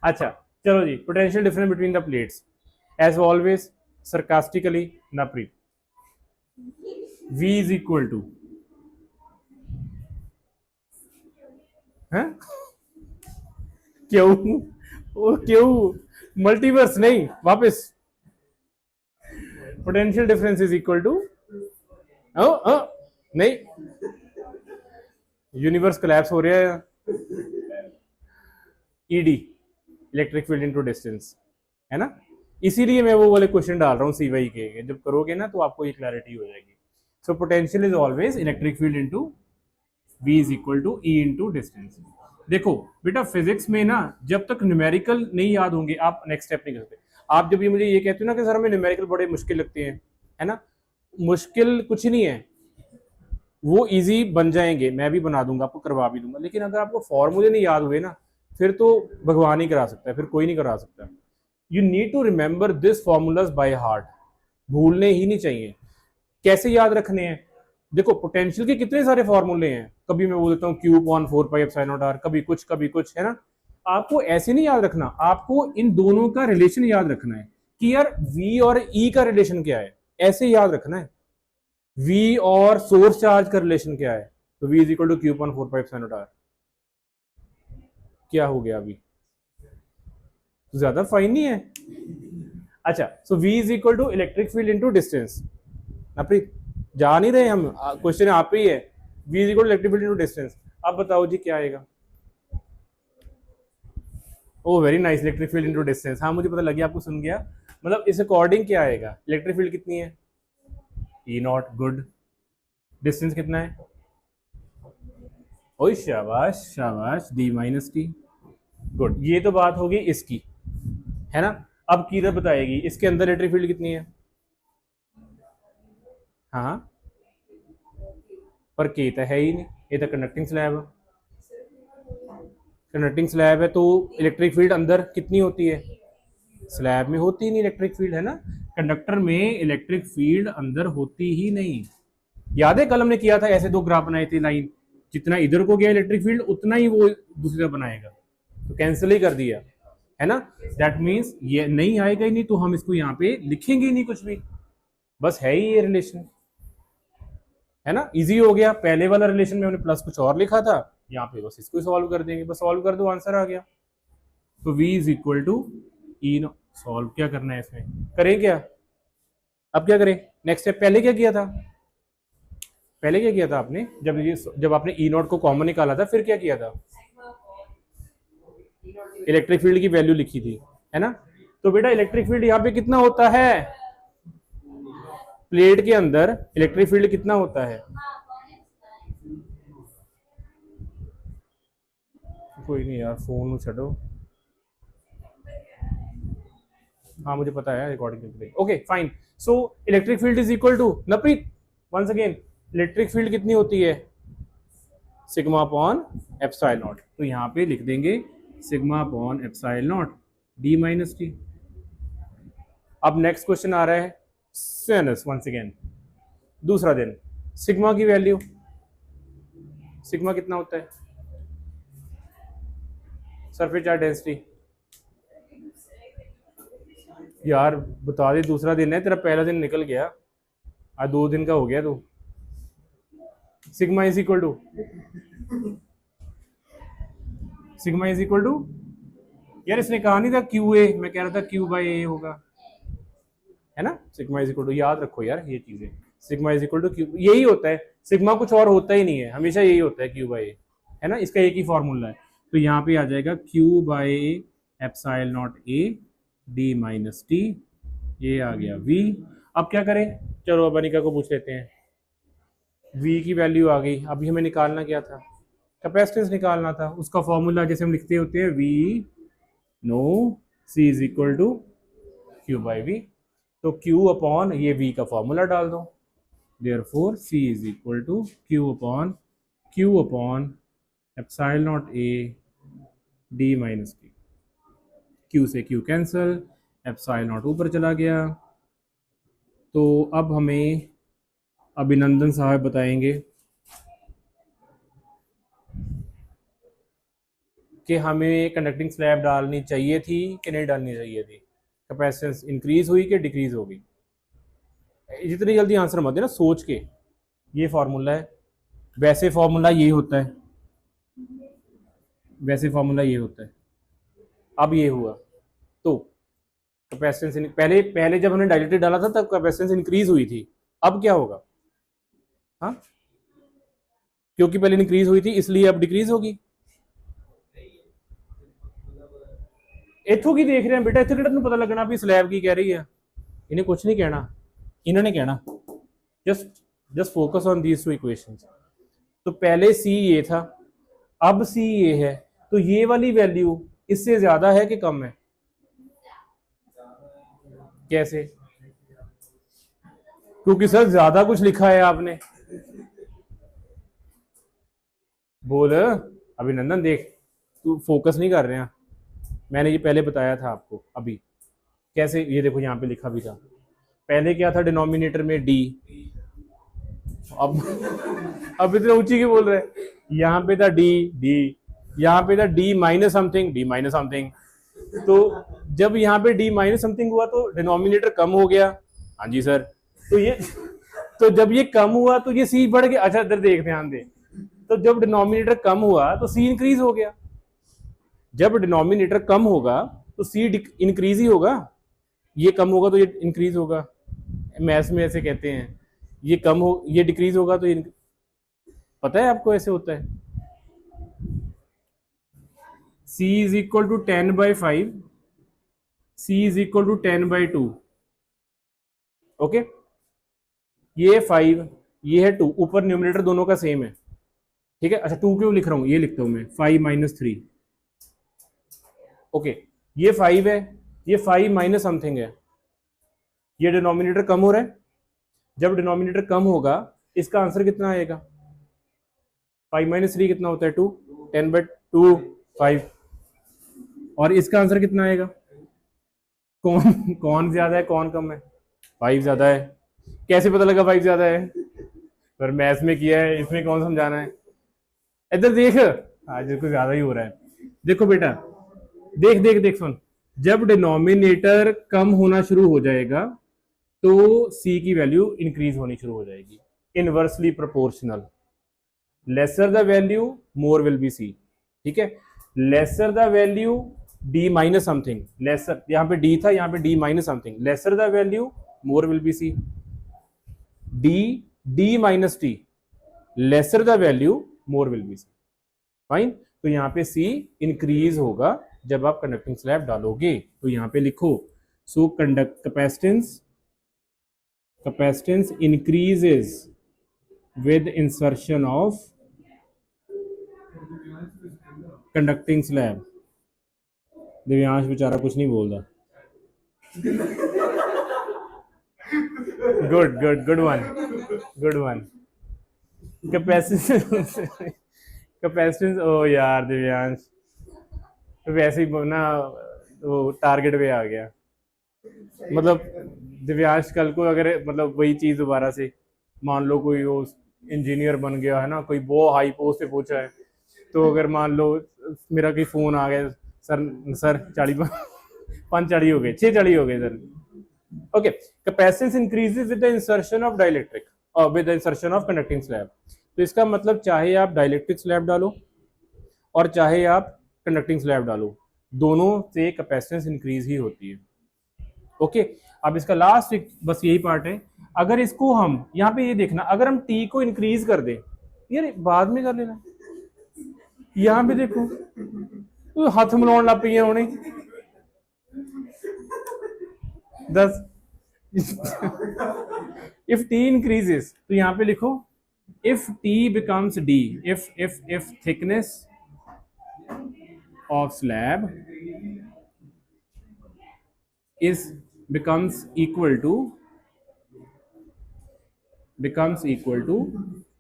Speaker 1: अच्छा चलो जी, potential difference between the plates as always sarcastically Napreet, V is equal to है, क्यों वो क्यों, मल्टीवर्स नहीं, वापस potential difference is equal to, नहीं, यूनिवर्स कोलैप्स हो रहा है, ED electric field into distance, है ना। इसीलिए मैं वो वाले क्वेश्चन डाल रहा हूँ सीवाई के, जब करोगे ना तो आपको ये क्लैरिटी हो जाएगी। So potential is always electric field into V is equal to E into distance. देखो बेटा फिजिक्स में ना जब तक न्यूमेरिकल नहीं याद होंगे आप नेक्स्ट स्टेप नहीं कर सकते। आप जब भी मुझे ये कहते हो ना कि सर हमें न्यूमेरिकल बड़े मुश्किल लगते हैं, है ना, मुश्किल कुछ नहीं है, वो इजी बन जाएंगे, मैं भी बना दूंगा, आपको करवा भी दूंगा, लेकिन अगर आपको फॉर्मूले नहीं याद हुए ना फिर तो भगवान ही करा सकता है, फिर कोई नहीं करा सकता। You need to remember this formulas by heart, भूलने ही नहीं चाहिए। कैसे याद रखने हैं, देखो पोटेंशियल के कितने सारे फॉर्मूले हैं, कभी मैं बोल देता हूँ Q अपॉन 4πε0r, कभी कुछ, है ना। आपको ऐसे नहीं याद रखना, आपको इन दोनों का रिलेशन याद रखना है कि यार V और E का रिलेशन क्या है, ऐसे याद रखना है। V और सोर्स चार्ज का रिलेशन क्या है, तो V is equal to Q upon 4πε0r। क्या हो गया अभी, ज्यादा फाइन नहीं है। अच्छा so V is equal to electric field into distance, Napreet जा नहीं रहे हम, क्वेश्चन आप ही है, V is equal to electric field into distance. अब बताओ जी क्या आएगा, oh very nice, electric field into distance, हाँ मुझे पता लग गया, आपको सुन गया, मतलब इस अकॉर्डिंग क्या आएगा, इलेक्ट्रिक फील्ड कितनी है E नॉट, गुड, डिस्टेंस कितना है, ओए शाबाश शाबाश, D माइनस टी, गुड। ये तो बात होगी इसकी, है ना। अब किधर बताएगी इसके अंदर इलेक्ट्रिक फील्ड कितनी है, हाँ पर के तो है ही नहीं, ये तो कंडक्टिंग स्लैब है, कंडक्टिंग स्लैब है तो इलेक्ट्रिक फील्ड अंदर कितनी होती है, स्लैब में होती ही नहीं इलेक्ट्रिक फील्ड, है ना। कंडक्टर में इलेक्ट्रिक फील्ड अंदर होती ही नहीं। याद है कल हमने किया था, ऐसे दो ग्राफ बनाए थे लाइन, जितना इधर को गया इलेक्ट्रिक फील्ड उतना ही वो दूसरी तरफ बनाएगा, तो कैंसिल ही कर दिया, है ना। दैट मीन्स ये नहीं आएगा ही नहीं, तो हम इसको यहाँ पे लिखेंगे ही नहीं कुछ भी, बस है ही ये रिलेशन, है ना। इजी हो गया, पहले वाला रिलेशन में हमने प्लस कुछ और लिखा था, यहाँ पे बस इसको सॉल्व कर देंगे, बस सॉल्व कर दो आंसर आ गया। तो V is equal to E no, solve क्या करना है इसमें, करें क्या, अब क्या करें नेक्स्ट स्टेप, पहले क्या किया था, पहले क्या किया था आपने, जब आपने E नॉट को कॉमन निकाला था फिर क्या किया था, इलेक्ट्रिक फील्ड की वैल्यू लिखी थी, है ना। तो बेटा इलेक्ट्रिक फील्ड यहाँ पे कितना होता है, प्लेट के अंदर इलेक्ट्रिक फील्ड कितना होता है, कोई नहीं यार फोन छो, हाँ मुझे पता है रिकॉर्डिंग के लिए, okay fine. So electric field is equal to, Napreet once again, electric field कितनी होती है, सिग्मा अपॉन एप्सिलॉन नॉट, तो यहाँ पे लिख देंगे sigma upon epsilon not D minus T. अब नेक्स्ट क्वेश्चन आ रहा है सिनस, वंस अगेन दूसरा दिन, सिग्मा की वैल्यू, सिग्मा कितना होता है, सरफेस चार्ज डेंसिटी, यार बता दे, दूसरा दिन है तेरा, पहला दिन निकल गया, आज 2 दिन का हो गया तो। Sigma is equal to, sigma is equal to, यार इसने कहा नहीं था QA, मैं कह रहा था Q/A होगा, है ना। सिग्मा इज इक्वल टू, याद रखो यार ये चीजें, sigma is equal to Q, यही होता है, सिग्मा कुछ और होता ही नहीं है, हमेशा यही होता है Q/A, है ना, इसका एक ही फॉर्मूला है। तो यहाँ पे आ जाएगा Q/A epsilon not A D minus T, ये आ गया V। अब क्या करें, चलो अब अनिका को पूछ लेते हैं, V की वैल्यू आ गई, अभी हमें निकालना क्या था, कैपेसिटेंस निकालना था, उसका फॉर्मूला जैसे हम लिखते होते हैं V no C is equal to Q/V, तो Q अपॉन ये V का फॉर्मूला डाल दो, therefore C is equal to Q upon Q upon epsilon not A D minus Q. Q से क्यू कैंसिल, एप्सिलॉन नॉट ऊपर चला गया। तो अब हमें अभिनंदन साहब बताएंगे कि हमें कंडक्टिंग स्लैब डालनी चाहिए थी कि नहीं डालनी चाहिए थी, कैपेसिटेंस इंक्रीज हुई कि डिक्रीज होगी। जितनी जल्दी आंसर मत देना, सोच के। ये फार्मूला है, वैसे फार्मूला ये होता है, वैसे फार्मूला ये होता है। अब ये हुआ तो कैपेसिटेंस पहले पहले जब हमने डायलेक्ट्रिक डाला था तब कैपेसिटेंस इंक्रीज हुई थी। अब क्या होगा? हाँ, क्योंकि पहले इंक्रीज हुई थी इसलिए अब डिक्रीज होगी। इथों की देख रहे हैं बेटा, इतने किहड़ा पता लगना भी स्लैब की कह रही है। इन्हें कुछ नहीं कहना, इन्होंने कहना just just focus on these two equations. तो पहले सी ये था, अब सी ये है, तो ये वाली वैल्यू इससे ज्यादा है कि कम है? कैसे? क्योंकि सर ज्यादा कुछ लिखा है आपने। बोल अभिनंदन, देख तू फोकस नहीं कर रहे हैं। मैंने ये पहले बताया था आपको अभी कैसे, ये देखो यहाँ पे लिखा भी था। पहले क्या था डिनोमिनेटर में डी, अब इतने ऊंची क्यों बोल रहे हैं? यहाँ पे था डी डी, यहाँ पे था D minus something, D minus something. तो जब यहाँ पे डी माइनस समथिंग हुआ तो डिनोमिनेटर कम हो गया। हाँ जी सर। तो ये तो जब ये कम हुआ तो ये सी बढ़ गया। अच्छा इधर देख, ध्यान दे। तो जब डिनोमिनेटर कम हुआ तो सी इंक्रीज हो गया। जब डिनोमिनेटर कम होगा तो सी इंक्रीज ही होगा। ये कम होगा तो ये इंक्रीज होगा। मैथ्स में ऐसे कहते हैं, ये कम हो ये डिक्रीज होगा तो ये, पता है आपको ऐसे होता है। c is equal to 10/5, c is equal to 10/2। Okay, ये 5, ये है 2, ऊपर न्यूमिनेटर दोनों का सेम है। ठीक है, अच्छा 2 क्यों लिख रहा हूं, ये लिखता हूं मैं 5 - 3। ओके, ये 5 है, ये 5 माइनस समथिंग है। ये डिनोमिनेटर कम हो रहा है। जब डिनोमिनेटर कम होगा इसका आंसर कितना आएगा? 5 - 3 कितना होता है? 2। 10/2 5। और इसका आंसर कितना आएगा? कौन कौन ज्यादा है कौन कम है? 5 ज्यादा है। कैसे पता लगा 5 ज्यादा है? पर मैथ्स में किया है, इसमें कौन समझाना है? इधर देख, आज कुछ ज्यादा ही हो रहा है। देखो बेटा, देख देख देख सुन, जब डिनोमिनेटर कम होना शुरू हो जाएगा तो सी की वैल्यू इंक्रीज होनी शुरू हो जाएगी, inversely proportional. Lesser the value more will be C. ठीक है, lesser the value D minus something, lesser यहाँ पे डी था, यहाँ पे D minus something, lesser the value more will be C. D D minus T, lesser the value more will be C. Fine, तो यहाँ पे सी इंक्रीज होगा जब आप कंडक्टिंग स्लैब डालोगे। तो यहाँ पे लिखो, so conduct capacitance increases with insertion of conducting slab। Divyansh बेचारा कुछ नहीं बोल रहा। Good good good one, good one. Capacitance capacitance, oh यार दिव्यांश तो वैसे ही ना वो टारगेट पे आ गया। मतलब दिव्यांश कल को अगर मतलब वही चीज दोबारा से मान लो कोई वो इंजीनियर बन गया है ना, कोई बहुत हाई पोस्ट पे पहुंचा है, तो अगर मान लो मेरा कोई फोन आ गया, सर 40 5 40 हो गए, 6 40 हो गए sir. Okay, capacitance increases with the insertion of dielectric और with the insertion of conducting slab. तो इसका मतलब चाहे आप डाइलेक्ट्रिक स्लैब डालो और चाहे आप कंडक्टिंग स्लैब डालो, दोनों से कैपेसिटेंस इंक्रीज ही होती है। ओके, अब इसका लास्ट बस यही पार्ट है। अगर इसको हम यहाँ पे ये देखना, अगर हम टी को इंक्रीज कर दें, यार बाद में कर लेना, यहाँ पे देखो तो हाथ मिलाने लग पी होने 10। इफ टी इंक्रीजेस तो यहाँ पे लिखो, if T becomes D, if thickness of slab is becomes equal to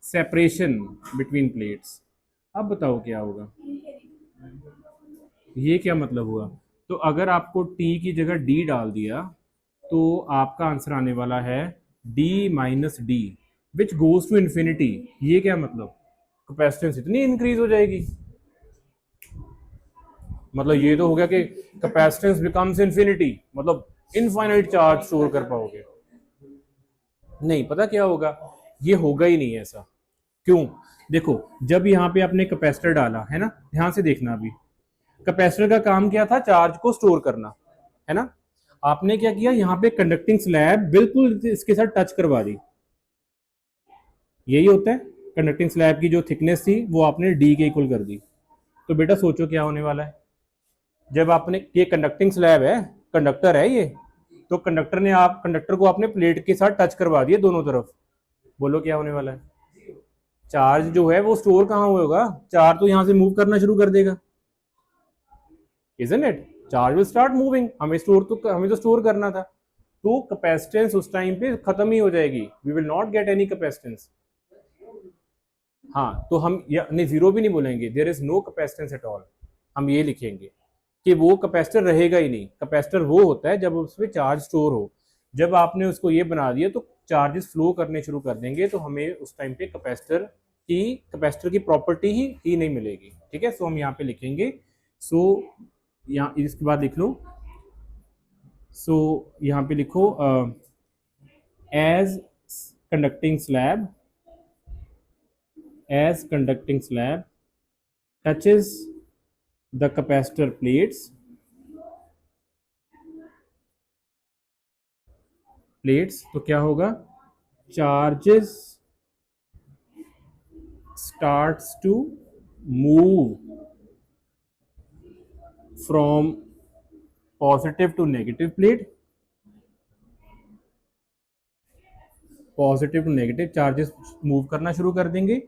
Speaker 1: separation between plates. अब बताओ क्या होगा, ये क्या मतलब हुआ? तो अगर आपको टी की जगह डी डाल दिया तो आपका आंसर आने वाला है D minus D which goes to infinity. ये क्या मतलब? कैपेसिटेंस इतनी इंक्रीज हो जाएगी, मतलब ये तो हो गया कि कैपेसिटेंस बिकम्स इन्फिनिटी, मतलब इनफाइनाइट चार्ज स्टोर कर पाओगे। नहीं, पता क्या होगा, ये होगा ही नहीं ऐसा। क्यों? देखो, जब यहाँ पे आपने कैपेसिटर डाला है ना, ध्यान से देखना, अभी कैपेसिटर का काम क्या था? चार्ज को स्टोर करना, है ना। आपने क्या किया, यहाँ पे कंडक्टिंग स्लैब बिल्कुल इसके साथ टच करवा दी। यही होता है, कंडक्टिंग स्लैब की जो थिकनेस थी वो आपने डी के इक्वल कर दी। तो बेटा सोचो क्या होने वाला है, जब आपने, ये कंडक्टिंग स्लैब है, कंडक्टर है ये, तो कंडक्टर को आपने प्लेट के साथ टच करवा दिया दोनों तरफ। बोलो क्या होने वाला है? चार्ज जो है वो स्टोर कहाँ होगा? चार्ज तो यहां से मूव करना शुरू कर देगा, isn't it? Charge will start moving. हमें तो स्टोर करना था, तो कैपेसिटेंस उस टाइम पे खत्म ही हो जाएगी, we will not get any capacitance. हाँ, तो हम नहीं, जीरो भी नहीं बोलेंगे, there is no capacitance at all. हम ये लिखेंगे कि वो कैपेसिटर रहेगा ही नहीं। कैपेसिटर वो होता है जब उसमें चार्ज स्टोर हो। जब आपने उसको ये बना दिया तो चार्जेस फ्लो करने शुरू कर देंगे, तो हमें उस टाइम पे कैपेसिटर की प्रॉपर्टी ही नहीं मिलेगी। ठीक है, सो हम यहाँ पे लिखेंगे, सो यहाँ इसके बाद लिख लो, सो यहाँ पे लिखो as conducting slab touches the capacitor plates तो क्या होगा? Charges starts to move from positive to negative plate, positive to negative charges move करना शुरू कर देंगे।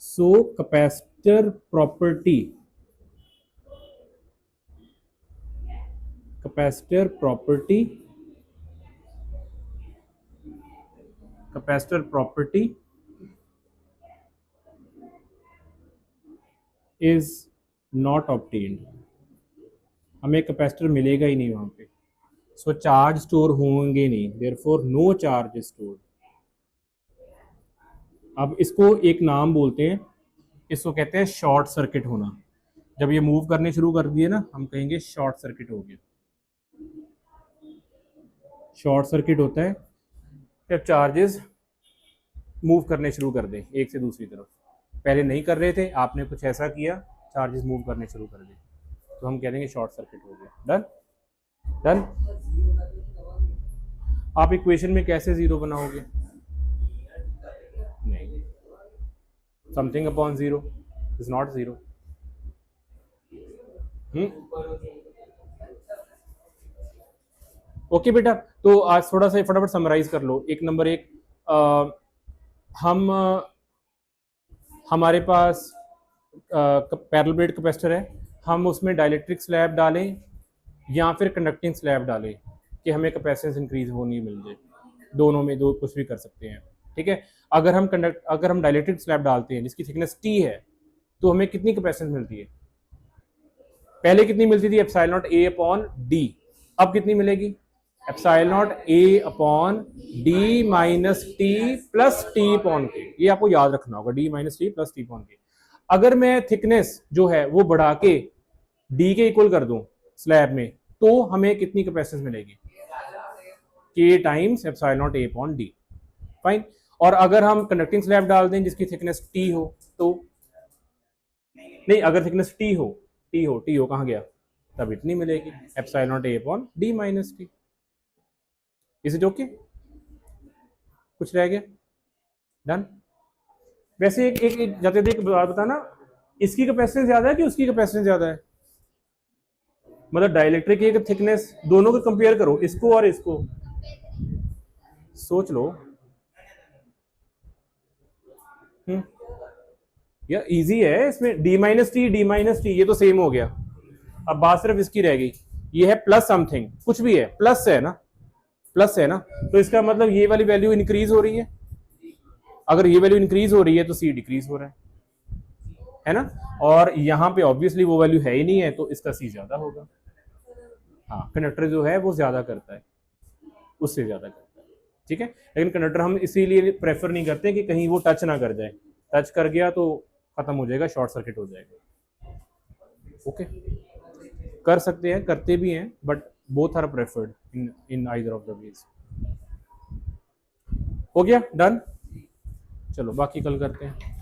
Speaker 1: So capacitor property is not obtained. हमें कैपेसिटर मिलेगा ही नहीं वहां पे, सो चार्ज स्टोर होंगे नहीं, therefore no charge is stored. अब इसको एक नाम बोलते हैं, इसको कहते हैं शॉर्ट सर्किट होना। जब ये मूव करने शुरू कर दिए ना, हम कहेंगे शॉर्ट सर्किट हो गया। शॉर्ट सर्किट होता है जब चार्जेस मूव करने शुरू कर दें एक से दूसरी तरफ। पहले नहीं कर रहे थे, आपने कुछ ऐसा किया, चार्जेस मूव करने शुरू कर दिए, तो हम कह देंगे शॉर्ट सर्किट हो गया। डन। आप इक्वेशन में कैसे जीरो बनाओगे? नहीं, something upon zero is not zero. Okay बेटा, तो आज थोड़ा सा फटाफट समराइज कर लो। एक नंबर एक, हमारे पास पैरेलल प्लेट कैपेसिटर है, हम उसमें डाइलेक्ट्रिक स्लैब डालें या फिर कंडक्टिंग स्लैब डालें कि हमें कैपेसिटेंस इंक्रीज होनी मिल जाए। दोनों में दो कुछ भी कर सकते हैं। ठीक है, अगर हम डाइलेक्ट्रिक स्लैब डालते हैं जिसकी थिकनेस टी है, तो हमें कितनी कैपेसिटेंस मिलती है? पहले कितनी मिलती थी? Epsilon not A upon D. अब कितनी मिलेगी? Epsilon not A upon D minus T plus T upon के। ये आपको याद रखना होगा, D minus T plus T upon के। अगर मैं थिकनेस जो है वो बढ़ा के डी के इक्वल कर दूं स्लैब में, तो हमें कितनी कैपेसिटेंस मिलेगी? के times epsilon not A upon D. Fine. और अगर हम कंडक्टिंग स्लैब डाल दें जिसकी थिकनेस टी हो, तो नहीं, अगर थिकनेस टी हो कहाँ गया? तब इतनी मिलेगी, epsilon not A upon D minus T. Is it okay? कुछ रह गया? डन। वैसे एक जाते थे, एक बात बताना, इसकी कैपेसिटेंस ज्यादा है कि उसकी कैपेसिटेंस ज्यादा है? मतलब डाइलेक्ट्रिक की थिकनेस, दोनों को कंपेयर करो, इसको और इसको, सोच लो। यार इजी है, इसमें डी माइनस टी ये तो सेम हो गया। अब बात सिर्फ इसकी रह गई, ये है प्लस समथिंग, कुछ भी है, प्लस है ना, तो इसका मतलब ये वाली वैल्यू इंक्रीज हो रही है। अगर ये वैल्यू इंक्रीज हो रही है तो सी डिक्रीज हो रहा है ना, और यहाँ पे ऑब्वियसली वो वैल्यू है ही नहीं है, तो इसका सी ज्यादा होगा। हाँ, कंडक्टर जो है वो ज्यादा करता है, उससे ज्यादा करता है, ठीक है। लेकिन कंडक्टर हम इसीलिए प्रेफर नहीं करते कि कहीं वो टच ना कर जाए, टच कर गया तो खत्म हो जाएगा, शॉर्ट सर्किट हो जाएगा। ओके, कर सकते हैं, करते भी हैं, but both are preferred in either of the ways. हो गया, डन। चलो बाकी कल करते हैं।